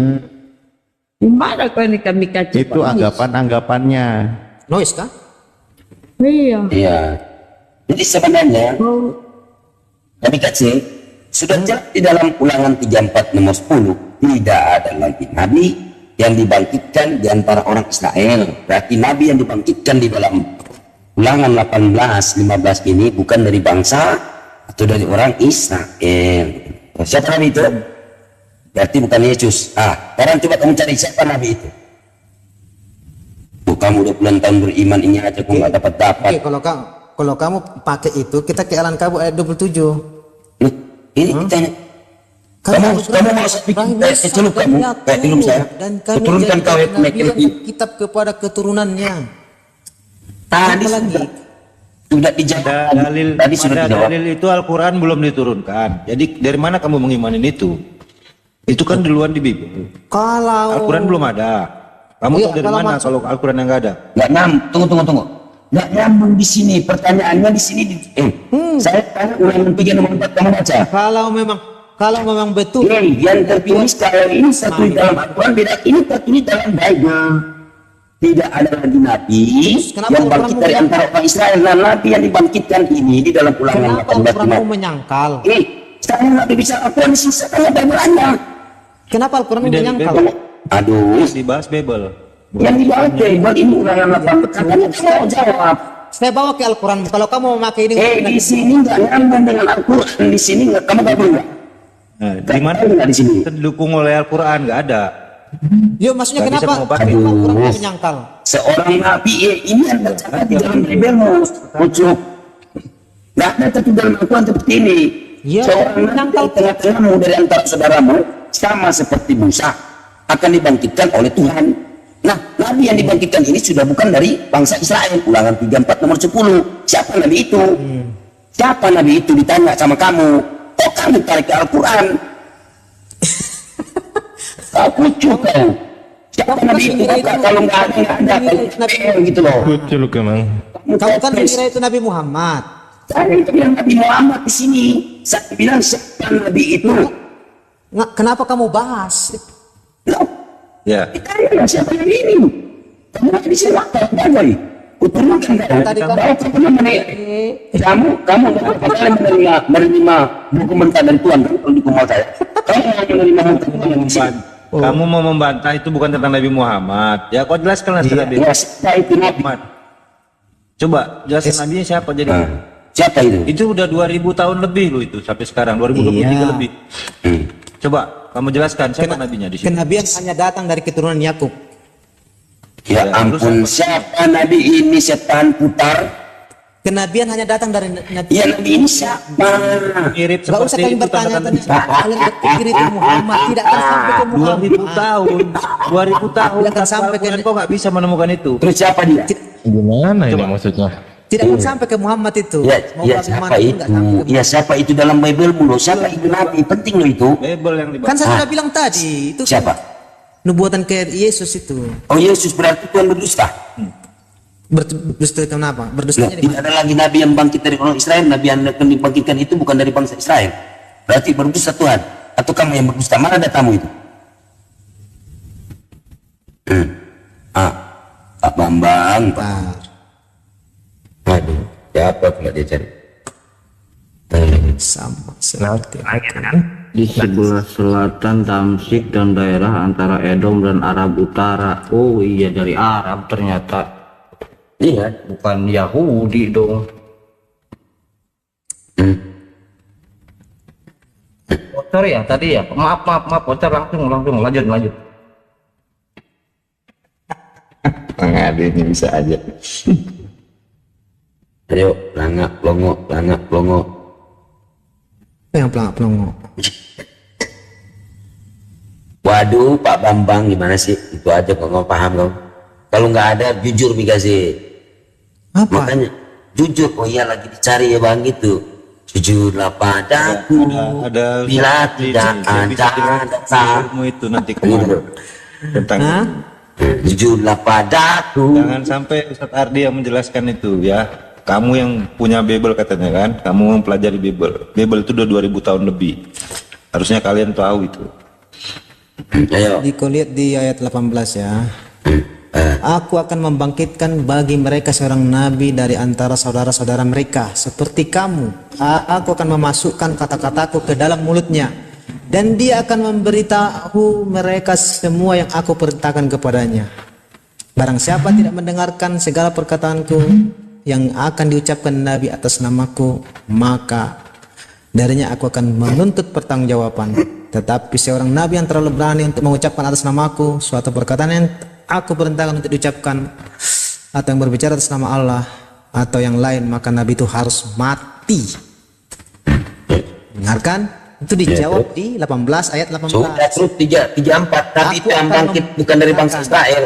Gimana kau ini kami kaca? Itu anggapan-anggapannya. Noise kah? Iya. Jadi sebenarnya kami kasih sudah jelas di dalam Ulangan 34 nomor 10 tidak ada lagi nabi yang dibangkitkan di antara orang Israel. Berarti nabi yang dibangkitkan di dalam Ulangan 18:15 ini bukan dari bangsa atau dari orang Israel. Siapa nabi itu? Berarti bukan Yesus. Sekarang coba kamu cari siapa nabi itu. Kamu udah puluhan tahun beriman ini aja kok nggak dapat. Kalau kamu pakai itu, kita ke Al-Ankabut ayat 27. Ini kita kamu masuk kamu kayak film saya. Dan kami turunkan kau kitab kepada keturunannya. Tadi lagi sudah dijawab. Tadi sudah dijawab. Dalil itu Al-Quran belum diturunkan. Jadi dari mana kamu mengimanin itu? Itu kan duluan di Bible. Kalau Al-Quran belum ada. Kamu tahu dari mana kalau Al-Quran yang nggak ada? Tunggu. Nggak nyambung di sini. Pertanyaannya di sini. Saya tanya Ulangan 3 nomor 4 kamu baca. Kalau memang betul. Yang tertulis kalau ini satu di dalam Al-Quran beda. Ini tertulis dalam Bible. Tidak ada lagi nabi yang bangkit dari antara orang Israel. Nah, nabi yang dibangkitkan ini di dalam Ulangan 18. Kenapa Al-Quran menyangkal? Saya nggak bisa Al-Quran di sini. Saya Bible Anda. Kenapa Al-Quran menyangkal? Aduh. Dibahas Bible. Yang dibahas Bible ini Ulangan 18. Katanya saya jawab. Saya bawa ke Al-Quran. Kalau kamu mau pakai ini, di sini nggak nyambung dengan Al-Quran. Di sini nggak, kamu Bible nggak? Di mana nggak di sini? Terdukung oleh Al-Quran nggak ada. Yo, maksudnya Nggak kenapa? bisa mau Al-Quran menyangkal. Seorang nabi ini yang tercatat di dalam Bible ucuk. Nggak ada tertulis dalam Al-Quran seperti ini. Seorang nabi yang tengah-tengahmu dari antara saudaramu sama seperti Musa akan dibangkitkan oleh Tuhan. Nah, Nabi yang dibangkitkan ini sudah bukan dari bangsa Israel. Ulangan 34 nomor 10. Siapa Nabi itu? Siapa Nabi itu ditanya sama kamu? Kok kamu tarik ke Al-Quran? Kau kucuk kau. Siapa Nabi itu? Kalau nggak ada gitu loh. Kucul emang. Kamu kan mengira itu Nabi Muhammad. Saya itu bilang Nabi Muhammad di sini. Saya bilang siapa Nabi itu? Kenapa kamu bahas? Ya. Ditanya siapa Nabi ini? Kamu lagi di sini waktu bagai. Kuturunkan kau. Tadi kan Kamu nggak pernah menerima dokumen dari Tuhan kalau di rumah saya. Kamu hanya menerima dokumen yang di sini. Kamu mau membantah itu bukan tentang Nabi Muhammad. Ya, kau jelaskanlah tentang Nabi Muhammad. Coba jelaskan Nabinya siapa jadi? Siapa itu? Itu udah 2000 tahun lebih loh itu sampai sekarang 2023 lebih. Coba kamu jelaskan siapa nabinya di sini? Kenabian hanya datang dari keturunan Yakub. Ya ampun, siapa Nabi ini setan putar? Kenabian hanya datang dari Nabi. Ya Nabi ini siapa? Mirip Gak usah kalian seperti itu bertanya-tanya. Kalian berpikir itu Muhammad, tidak akan sampai ke Muhammad. 2000 tahun. 2000 tahun. Tidak akan sampai ke kau nggak bisa menemukan itu. Terus siapa dia? Gimana ini maksudnya? Tidak akan sampai ke Muhammad itu. Ya siapa itu? Ya siapa itu dalam Bible loh? Siapa itu Nabi? Penting loh itu. Bible yang Kan saya sudah bilang tadi, itu Siapa? nubuatan ke Yesus itu. Oh Yesus berarti Tuhan berdusta. Berdusta kenapa? Nah, Berdustanya di tidak ada lagi Nabi yang bangkit dari orang Israel. Nabi yang akan dibangkitkan itu bukan dari bangsa Israel. Berarti berdusta Tuhan. Atau kamu yang berdusta? Mana datamu itu? Pak Bambang. Aduh, siapa pula dia cari? sama seperti Di sebelah selatan Damsyik dan daerah antara Edom dan Arab Utara. Oh iya, dari Arab ternyata. Iya, Bukan Yahudi dong. Bocor ya tadi ya. Maaf bocor, langsung lanjut. Ada ini bisa aja. Ayo, langak pelongo. yang pelongo. Waduh, Pak Bambang gimana sih? Itu aja kok nggak paham kau. Kalau nggak ada, jujur Mikasi. Apa? Makanya jujur, oh iya lagi dicari ya bang gitu. Jujurlah padaku. Ada bila tidak ada ilmu itu nanti kemana tentang jujurlah padaku. jangan sampai Ustadz Ardi yang menjelaskan itu ya. Kamu yang punya Bible katanya kan, kamu mempelajari Bible itu udah 2000 tahun lebih, harusnya kalian tahu itu. Ayo. Kau lihat di ayat 18 ya. Aku akan membangkitkan bagi mereka seorang nabi dari antara saudara-saudara mereka seperti kamu. Aku akan memasukkan kata-kataku ke dalam mulutnya dan dia akan memberitahu mereka semua yang aku perintahkan kepadanya. Barang siapa tidak mendengarkan segala perkataanku yang akan diucapkan nabi atas namaku, maka darinya aku akan menuntut pertanggungjawaban. Tetapi seorang nabi yang terlalu berani untuk mengucapkan atas namaku suatu perkataan yang aku perintahkan untuk diucapkan atau yang berbicara atas nama Allah atau yang lain, maka nabi itu harus mati. Dengarkan, itu dijawab di 18 ayat 18. Sudah terus 34 Nabi itu yang bangkit bukan dari bangsa Israel.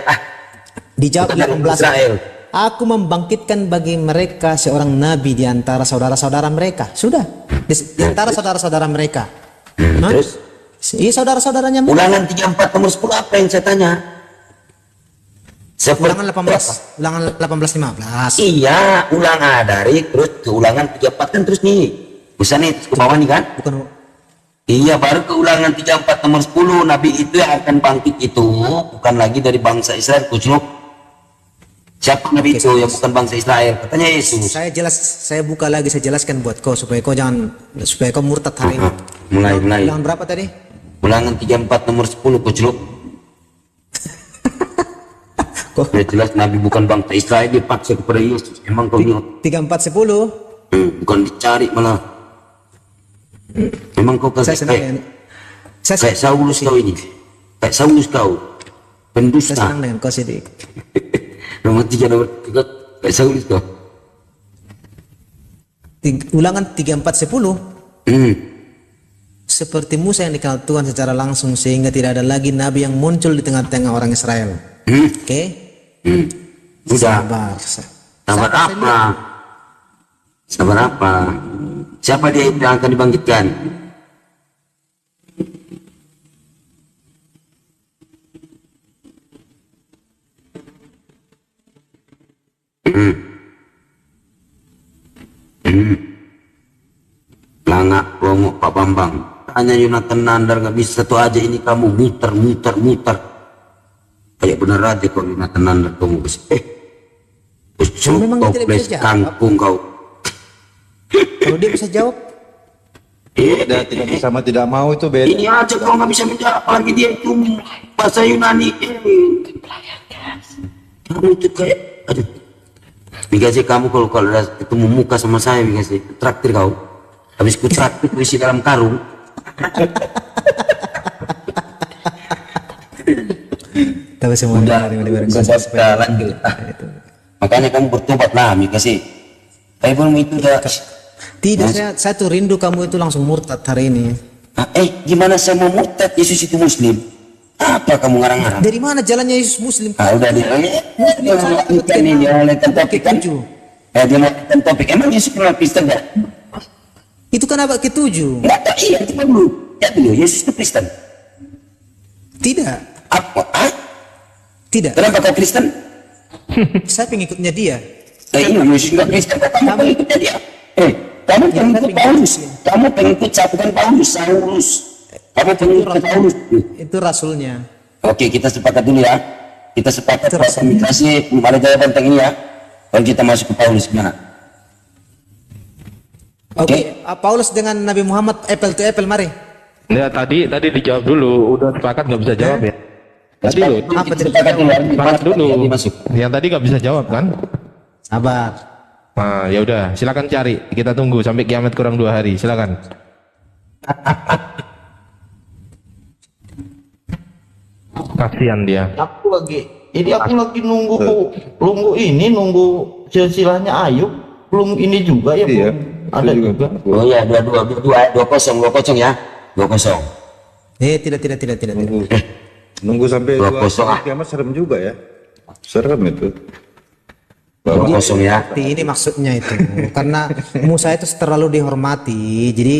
Dijawab di bukan dari 18 Israel. Aku membangkitkan bagi mereka seorang nabi di antara saudara-saudara mereka. Sudah, di antara saudara-saudara mereka. Terus? Iya, saudara-saudaranya. Ulangan 34 nomor 10 apa yang saya tanya? Ulangan 18, 15. Iya, ulangan dari terus ke ulangan 34 kan terus nih. Bisa nih ke bawah nih kan? Bukan. Iya, baru ke ulangan 34 nomor 10. Nabi itu yang akan bangkit itu bukan lagi dari bangsa Israel, kucluk. Siapa Nabi itu yang bukan bangsa Israel? Katanya Yesus. Saya buka lagi, saya jelaskan buat kau supaya kau murtad hari ini. Mulai. Ulangan berapa tadi? Ulangan 34 nomor 10, kucluk. Sudah jelas Nabi bukan bangsa Israel, dipaksa kepada Yesus. Emang kau bilang 34:10. bukan dicari malah. Memang kau Saya kasih senang. kayak Saulus kau ini. Kayak Saulus kau. Pendusta. Saya senang dengan kau Sidik. Nomor 3 kayak Saulus kau. Ulangan 34:10. Seperti Musa yang dikenal Tuhan secara langsung sehingga tidak ada lagi nabi yang muncul di tengah-tengah orang Israel. Oke. Udah. Sabar. Sabar apa? Sabar apa? Siapa dia yang akan dibangkitkan? Langak bongok Pak Bambang. Tanya Yonatan Nandar, nggak bisa satu aja ini kamu muter. Kayak bener aja kok Yonatan Nandar kamu. Memang dia tidak bisa Toples jawab. kangkung kau. Kalau dia bisa jawab, Tidak bisa sama tidak mau itu beda. Ini aja kau nggak bisa menjawab, apalagi dia itu bahasa Yunani. Kamu itu kayak, aduh. Bigasi kamu kalau udah ketemu muka sama saya, Bigasi traktir kau. Habis ku traktir ku isi dalam karung. tapi semua Udah, lanjut. Makanya kamu bertobat lah, Bigasi. Tapi belum itu udah. Tidak, saya tuh rindu kamu itu langsung murtad hari ini. Gimana saya mau murtad? Yesus itu Muslim. Apa kamu ngarang-ngarang? Dari mana jalannya Yesus Muslim? Udah dia ini dia mulaikan topik kan? Dia mulaikan topik. Emang Yesus kenal Kristen nggak? Itu kan abad ke-7. Nggak, iya itu dulu. Ya dulu Yesus itu Kristen. Tidak. Apa? Tidak. Kenapa kau Kristen? Saya pengikutnya dia. Iya Yesus nggak Kristen. Kamu pengikutnya dia. Kamu pengikut Paulus. Kamu pengikut bukan Paulus, Saulus. Kamu pengikut Paulus. Itu rasulnya. Oke, kita sepakat dulu ya. Kita sepakat bahwa migrasi belum ada jawaban tentang ini ya. Kalau kita masuk ke Paulus gimana? Oke. Paulus dengan Nabi Muhammad apple to apple, mari. Ya tadi dijawab dulu, udah sepakat nggak bisa jawab ya. Tadi lo Apa tidak Sepakat dulu. sepakat dulu. Masuk. Yang tadi nggak bisa jawab kan? Sabar. Nah ya udah, silakan cari. Kita tunggu sampai kiamat kurang 2 hari. Silakan. Kasihan dia. Aku lagi nunggu silsilahnya Ayub. Belum ini juga ya, Iya, belum ada itu juga. Oh ya, 2-0 ya. 2-0. Tidak. Nunggu sampai 2-0. kiamat serem juga ya. Serem itu. 2-0 ya. Ini maksudnya itu. Karena Musa itu terlalu dihormati. Jadi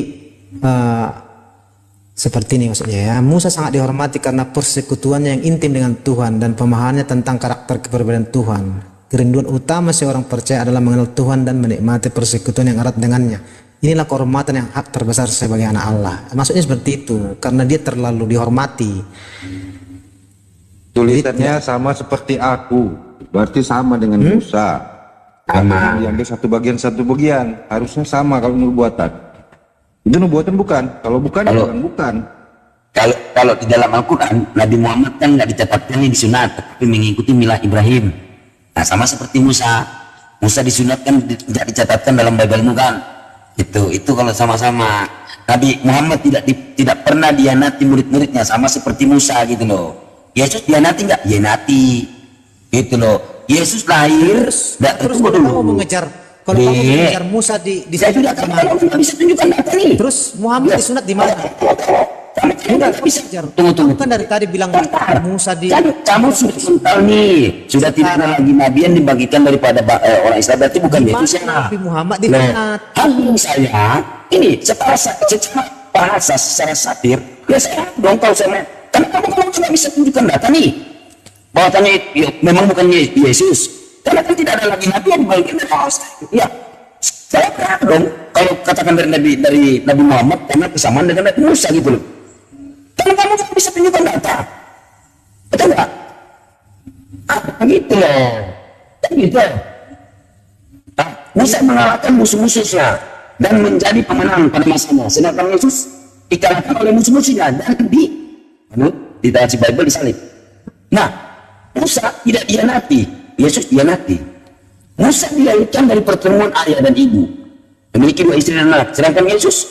seperti ini maksudnya ya. Musa sangat dihormati karena persekutuannya yang intim dengan Tuhan dan pemahamannya tentang karakter keberbedaan Tuhan. Kerinduan utama seorang percaya adalah mengenal Tuhan dan menikmati persekutuan yang erat dengannya. Inilah kehormatan yang hak terbesar sebagai anak Allah. Maksudnya seperti itu, karena dia terlalu dihormati. Tulisannya sama seperti aku. Berarti sama dengan Musa. Sama. Yang dia satu bagian. Harusnya sama kalau nubuatan. Itu nubuatan bukan? Kalau bukan, ya bukan. Kalau di dalam Al-Quran, Nabi Muhammad kan nggak dicatatkan ini disunat, tapi mengikuti milah Ibrahim. Nah, sama seperti Musa. Musa disunatkan tidak dicatatkan dalam Bible-mu kan? Itu kalau sama-sama. Nabi Muhammad tidak pernah dianati murid-muridnya, sama seperti Musa gitu loh. Yesus dianati nggak? Dianati. Gitu loh. Yesus lahir. Terus kalau kamu mengejar Musa di saya sudah katakan, bisa tunjukkan data nih. Terus Muhammad disunat di mana? Enggak bisa. Tunggu. Kan dari tadi bilang Musa di. Kamu sudah kental nih. Sudah tidak ada lagi nabi yang dibagikan daripada orang Islam. Berarti bukan Yesus ya. Nabi Muhammad disunat. Saya ini secara bahasa secara satir. Ya saya dong tahu sama. Karena kamu tidak bisa tunjukkan data nih. Bahwasanya memang bukan Yesus. Karena kan tidak ada lagi nabi yang dibagikan dari orang Islam. Ya. Saya pernah dong kalau katakan dari Nabi Muhammad karena kesamaan dengan Nabi Musa gitu loh. Karena kamu tidak bisa tunjukkan data. Betul nggak? Gitu loh. Gitu. Musa mengalahkan musuh-musuhnya dan menjadi pemenang pada masanya. Sedangkan Yesus dikalahkan oleh musuh-musuhnya dan di dalam Bible disalib. Nah, Musa tidak dianati, Yesus dianati. Musa dilahirkan dari pertemuan ayah dan ibu, memiliki 2 istri dan anak. Sedangkan Yesus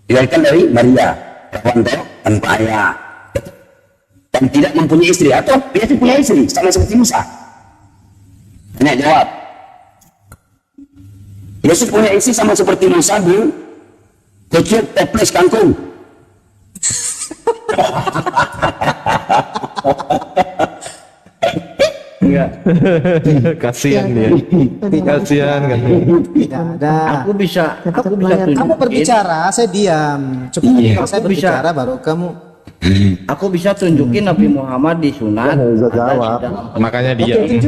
dilahirkan dari Maria, tanpa ayah, dan tidak mempunyai istri, atau dia punya istri sama seperti Musa. Tanya jawab. Yesus punya istri sama seperti Musa di kecil toples kangkung. enggak. Kasihan dia. Kasihan kan. Tidak ada. Aku bisa tunjukin. Kamu berbicara, saya diam. Cukup kalau saya berbicara baru kamu. Aku bisa tunjukin Nabi Muhammad di sunat. Makanya dia. Oke,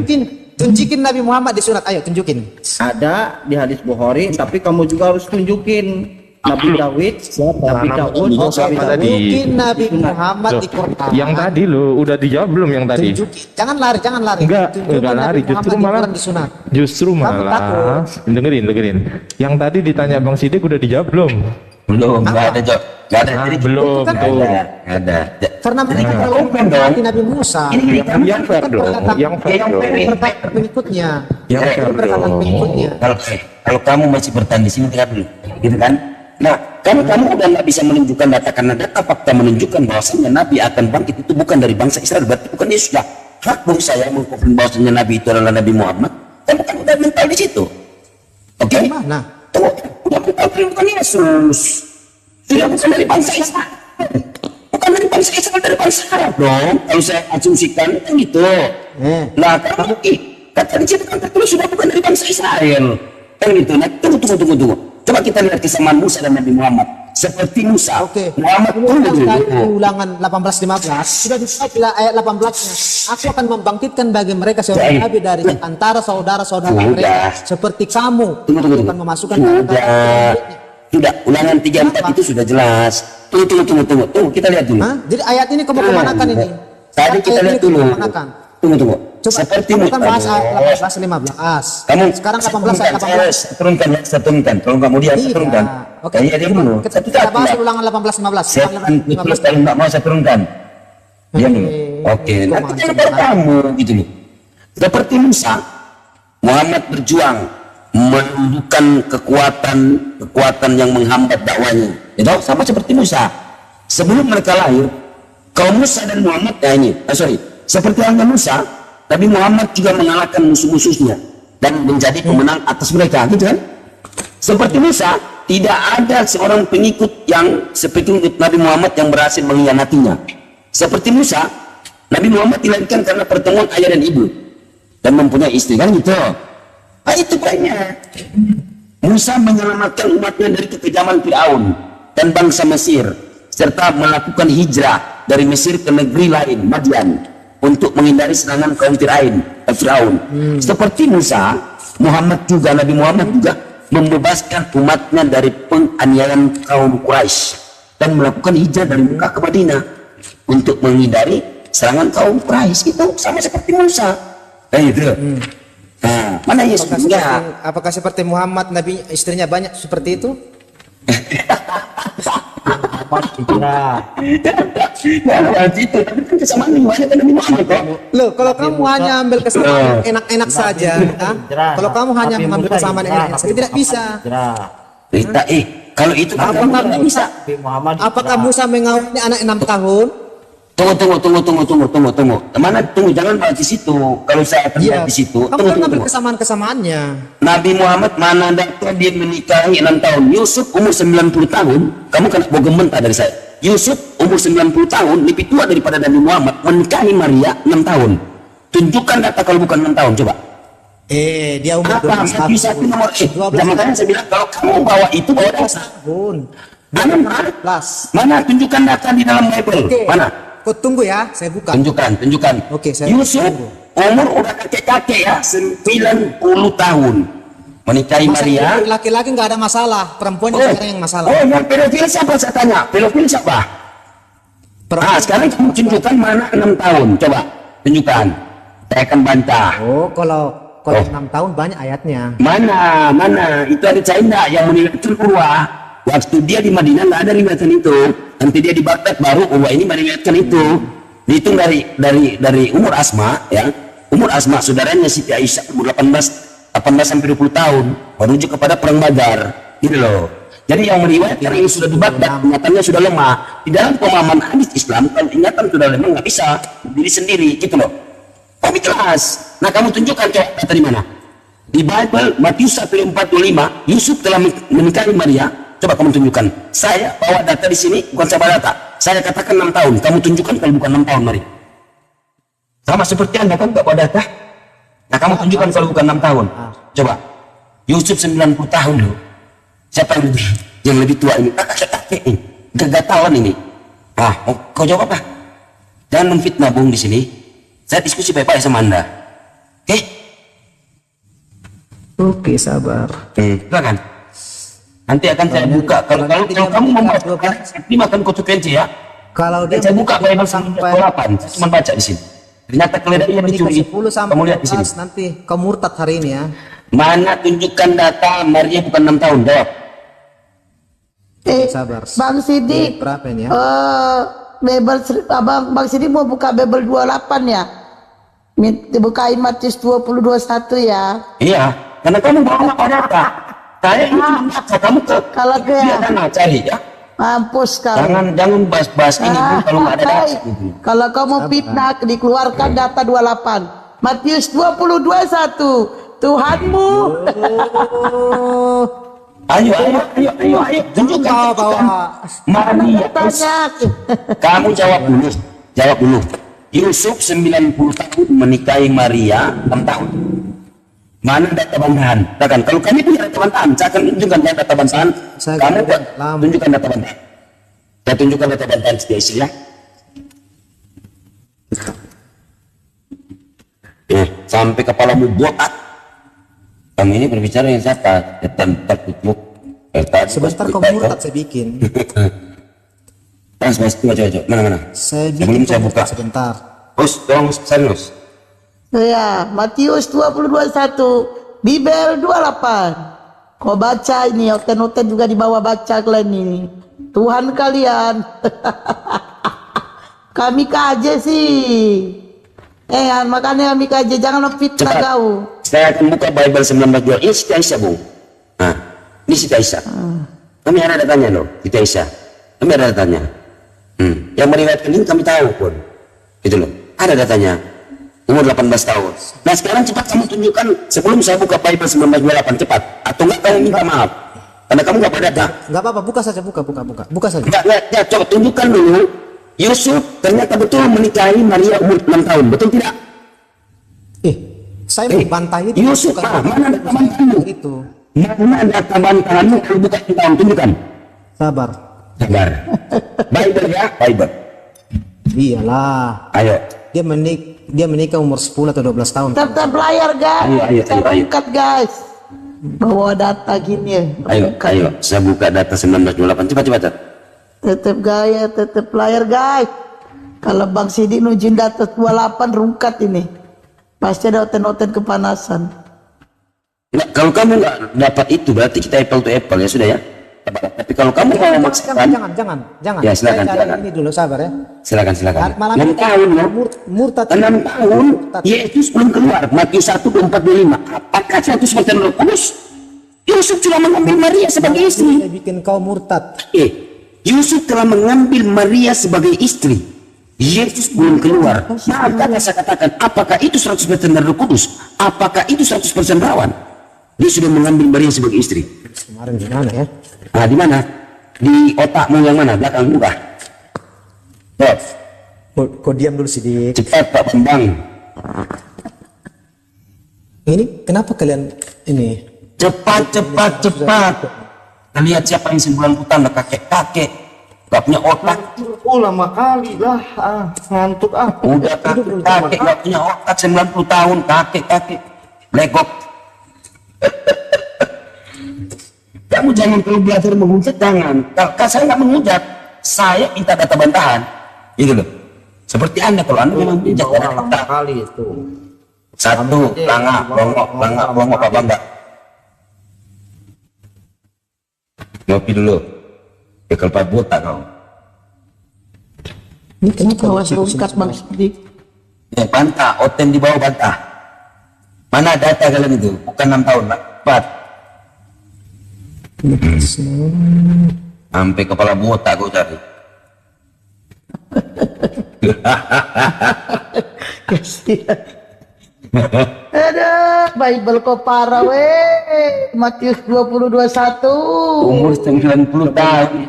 tunjukin Nabi Muhammad di sunat. Ayo tunjukin. Ada di hadis Bukhari, tapi kamu juga harus tunjukin Nabi Dawud, Nabi Daud, Tunjukin Nabi Muhammad di Quran. Yang tadi lo udah dijawab belum yang tadi? Tunjukin. Jangan lari. Enggak Tunjukin lari, Nabi justru Muhammad malah di Quran di sunat. justru malah dengerin. Yang tadi ditanya Bang Sidik udah dijawab belum? Belum, nggak ada jawab, nggak ada. Jadi Belum kan tuh. nggak ada. Karena mereka terlalu Open dong. menghormati Nabi Musa. Yang fair dong, yang fair dong. Berkata pengikutnya. Yang fair Berkata dong. pengikutnya. Kalau kamu masih bertahan di sini, dengar dulu, gitu kan? Nah, kamu udah nggak bisa menunjukkan data karena data fakta menunjukkan bahwasanya Nabi akan bangkit itu bukan dari bangsa Israel, berarti bukan dia sudah hak dong saya mengkonfirmasi bahwasanya Nabi itu adalah Nabi Muhammad. Kamu kan udah mental di situ, oke? Mana? Udah mental bukan Yesus, sudah bukan dari bangsa Israel, bukan dari bangsa Israel, dari bangsa Arab dong. Kalau saya asumsikan kan gitu. Nah, kamu kata di situ kan tertulis sudah bukan dari bangsa Israel, kan gitu. Nah, tunggu. Coba kita lihat kesamaan Musa dan Nabi Muhammad. Seperti Musa, Oke. Muhammad Ulang dulu. sekali di ulangan 18:15 sudah disebut ayat 18-nya. Aku akan membangkitkan bagi mereka seorang nabi dari antara saudara-saudara mereka seperti kamu. Tunggu. Aku akan memasukkan ke antara Sudah, ulangan 34 itu sudah jelas. Tunggu, kita lihat dulu. Hah? Jadi ayat ini kamu kemanakan ini? Tadi kita Ayat lihat ini dulu. kamu kemanakan? Tunggu. Coba Seperti kamu kan bahas Musa. ayat 18-15. Kamu Sekarang 18 ayat 18. saya turunkan. Tolong kamu dia Iya. turunkan. Oke. Iya dia dulu. Kita bahas ulangan 18-15. Saya terus kalau nggak mau saya turunkan. Dia dulu. Oke. Nanti jangan baru kamu gitu loh. Seperti Musa, Muhammad berjuang menundukkan kekuatan yang menghambat dakwanya. Itu sama seperti Musa. Sebelum mereka lahir, kaum Musa dan Muhammad seperti halnya Musa, Nabi Muhammad juga mengalahkan musuh-musuhnya dan menjadi pemenang atas mereka, gitu kan? Seperti Musa, tidak ada seorang pengikut yang seperti Nabi Muhammad yang berhasil mengkhianatinya. Seperti Musa, Nabi Muhammad dilahirkan karena pertemuan ayah dan ibu dan mempunyai istri, kan gitu. Nah, itu banyak. Musa menyelamatkan umatnya dari kekejaman Firaun dan bangsa Mesir, serta melakukan hijrah dari Mesir ke negeri lain, Madian, untuk menghindari serangan kaum Firaun. Seperti Musa, Nabi Muhammad juga membebaskan umatnya dari penganiayaan kaum Quraisy dan melakukan hijrah dari Mekah ke Madinah untuk menghindari serangan kaum Quraisy. Itu sama seperti Musa. Nah, itu. Nah, mana Yesus? Apakah seperti Muhammad, Nabi istrinya banyak seperti itu? Loh, kalau kamu hanya ambil kesamaan enak-enak saja, kalau kamu hanya mengambil kesamaan enak-enak saja, tidak bisa. Kalau itu apakah bisa? Apakah Musa mengawini anak 6 tahun? Tunggu. Mana tunggu, jangan bahas di situ. Kalau saya terlihat di situ, kamu kan ambil kesamaan-kesamaannya. Nabi Muhammad mana ada dia menikahi 6 tahun. Yusuf umur 90 tahun. Kamu kan mau gementar dari saya. Yusuf umur 90 tahun lebih tua daripada Nabi Muhammad, menikahi Maria 6 tahun. Tunjukkan data kalau bukan 6 tahun, coba. Dia umur 12 satu nomor makanya saya bilang kalau kamu bawa itu bawa data. Mana tunjukkan data di dalam Bible? Mana? Kau tunggu ya, saya buka. Tunjukkan. Oke, saya Yusuf umur udah kakek-kakek ya, 90 tahun. Menikahi Maria. Laki-laki nggak ada masalah, perempuan sekarang yang masalah. Yang pedofil siapa saya tanya? Pedofil siapa? Sekarang kamu tunjukkan mana 6 tahun, coba tunjukkan. Saya akan bantah. Kalau 6 tahun banyak ayatnya. Mana? Itu ada China yang menilatkan Urwah. Waktu dia di Madinah nggak ada riwayatan itu. Nanti dia di Baghdad baru Urwah ini meriwayatkan itu. Dihitung dari umur Asma ya. Umur Asma saudaranya Siti Aisyah umur 18 sampai 20 tahun menuju kepada perang Badar. Gitu loh. Jadi yang meriwayatkan yang sudah di Baghdad ingatannya sudah lemah. Di dalam pemahaman hadis Islam kalau ingatan sudah lemah nggak bisa diri sendiri gitu loh. Tapi jelas. Nah kamu tunjukkan coba data di mana? Di Bible Matius 1:45 Yusuf telah menikahi Maria. Coba kamu tunjukkan. Saya bawa data di sini bukan saya bawa data. Saya katakan 6 tahun. Kamu tunjukkan kalau bukan 6 tahun, mari. Sama seperti Anda kan nggak bawa data. Nah kamu tunjukkan kalau bukan 6 tahun. Coba. Yusuf 90 tahun loh. Siapa yang lebih tua ini? Kakek ini. Gagatalan ini. Kau jawab apa? Jangan memfitnah Bung di sini. Saya diskusi baik-baik sama Anda. Oke? Oke, sabar. Silakan. Nanti akan saya buka. Kalau kamu membaca, terima kan konsekuensi ya. Kalau dia saya buka Bible sampai 8, saya cuma baca di sini. Ternyata keledainya dicuri. 10 sampai Kamu lihat di sini. nanti kau murtad hari ini ya. Mana tunjukkan data Maria bukan 6 tahun, jawab. Sabar. Bang Sidik, Berapa ini ya? Bang Sidik mau buka Bible 28 ya? Dibukain Matius 20:21 ya? Iya, karena kamu bawa apa data. Saya ini cuma baca, kamu kalau dia dana cari ya. Mampus kau. Jangan bahas-bahas ini pun kalau nggak ada data. Kalau kau mau fitnah, dikeluarkan data 28. Matius 20:21. Tuhanmu. Ayo. Tunjukkan. Maria. Kamu jawab dulu. Yusuf 90 tahun menikahi Maria 6 tahun. Mana data bantahan? Katakan, kalau kami punya data bantahan, saya akan tunjukkan data bantahan. Kamu tunjukkan data bantahan. Saya tunjukkan data bantahan setia isi ya. Sampai kepalamu botak. Kami ini berbicara yang siapa? Tempat tutup. Sebentar kau murtad saya bikin. Coba. Mana? Sebelum saya buka. Sebentar. Tolong serius. Ya, Matius 20:21, Bibel 28. Kau baca ini, oten-oten juga di bawah baca kalian ini. Tuhan kalian. Kami kaje sih. Makanya kami kaje, jangan fitnah kau. Saya akan buka Bible 19:2. Ini Siti Aisyah, Bung. Nah, ini Siti Aisyah. Kami ada datanya loh, Siti Aisyah. Kami ada datanya. Yang meriwayatkan ini kami tahu pun. Gitu loh. Ada datanya. Umur 18 tahun. Nah sekarang cepat kamu tunjukkan sebelum saya buka Bible 19:28 cepat. Atau enggak kamu minta maaf. Karena kamu enggak pada data. Enggak apa-apa, buka saja. Buka saja. Enggak, coba tunjukkan dulu. Yusuf ternyata betul menikahi Maria umur 6 tahun. Betul tidak? Saya membantah itu. Yusuf, mana data bantahanmu? Itu. Mana data bantahanmu kalau bukan tahun? Tunjukkan. Sabar. Bible ya, Bible. Iyalah. Ayo. Dia menikah umur 10 atau 12 tahun. Tetap layar guys. Ayo. Angkat guys. Bawa data gini ya. Ayo. Saya buka data 19:28. Cepat. Tetap gaya, tetap layar guys. Kalau Bang Sidik nujin data 28 rungkat ini. Pasti ada oten-oten kepanasan. Nah, kalau kamu nggak dapat itu berarti kita apple to apple ya sudah ya. Tapi kalau kamu mau memaksakan, jangan. Ya silakan. Ini dulu sabar ya. Silakan. Malam 6 tahun loh. Murtad. 6 tahun. Yesus belum keluar. Matius 1:24-25. Apakah 100% Roh Kudus? Yusuf cuma mengambil Maria sebagai istri. Saya bikin kau murtad. Yusuf telah mengambil Maria sebagai istri. Yesus belum keluar. Maka saya katakan, apakah itu 100% dari Roh Kudus? Apakah itu 100% rawan? Dia sudah mengambil Maria sebagai istri. Kemarin di mana ya? Di mana? Di otakmu yang mana? Belakang muka. Kau diam dulu Sidik. Cepat Pak Bambang. Ini kenapa kalian ini? Cepat. Kita lihat siapa yang 90 tahun kakek. Gak punya otak. Lama kali lah. Ngantuk Udah kakek gak punya otak 90 tahun. Kakek. Legok. Kamu jangan kalau belajar menghujat jangan. Kalau saya nggak menghujat, saya minta data bantahan, gitu loh. Seperti Anda kalau Anda memang menghujat ada data. kali itu. Satu, bongok Pak Bangga. Ngopi dulu. Kalau Pak Buta kau. Ini kenapa awas rungkat Bang Sidik? Bantah, oten di bawah bantah. Mana data kalian itu? Bukan 6 tahun, Pak. 4. Sampai kepala botak kau cari. Aduh, Bible kok parah weh. Matius 20:21. Umur 90 tahun.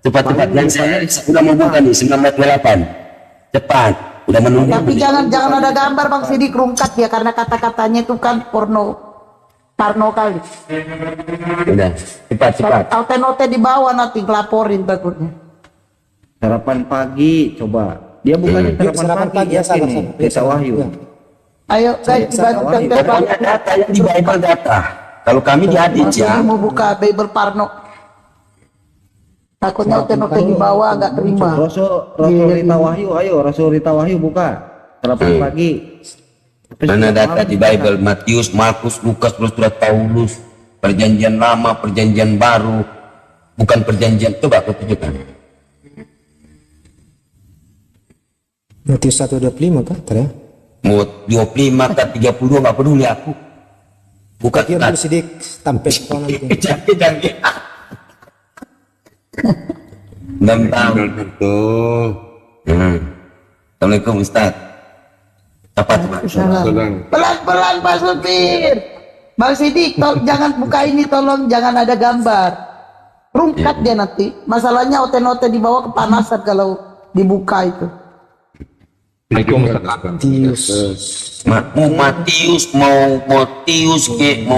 Cepat. Dan saya sudah mau buka nih 19:28. Cepat. udah menunggu. Tapi jangan ada gambar Bang Sidik, rungkat ya, karena kata-katanya itu kan porno kali. Udah, cepat. Note di bawah nanti ngelaporin takutnya. Sarapan pagi coba. Dia bukannya sarapan pagi ya sini. Kita Wahyu. Ayo guys, dibantu Pokoknya data yang di Bible data. Kalau kami di hadits ya. mau buka Bible Parno. Takutnya note di bawah nggak terima. Rasul Rita Wahyu, ayo Rasul Rita Wahyu buka. Sarapan pagi. Mana data di Bible? Matius, Markus, Lukas, surat Paulus, perjanjian lama, perjanjian baru, bukan perjanjian. Coba aku tunjukkan. Matius 1:25 kah? Mau 25 ke 32 nggak peduli aku. Bukan Kira dulu sidik tampil nanti. Jangan. 6 tahun betul. Assalamualaikum Ustaz. Apa Pak? Pelan-pelan Pak Supir. Bang Sidik, jangan buka ini, tolong jangan ada gambar. Rungkat dia nanti. Masalahnya note di bawah kepanasan kalau dibuka itu. Assalamualaikum. Matius mau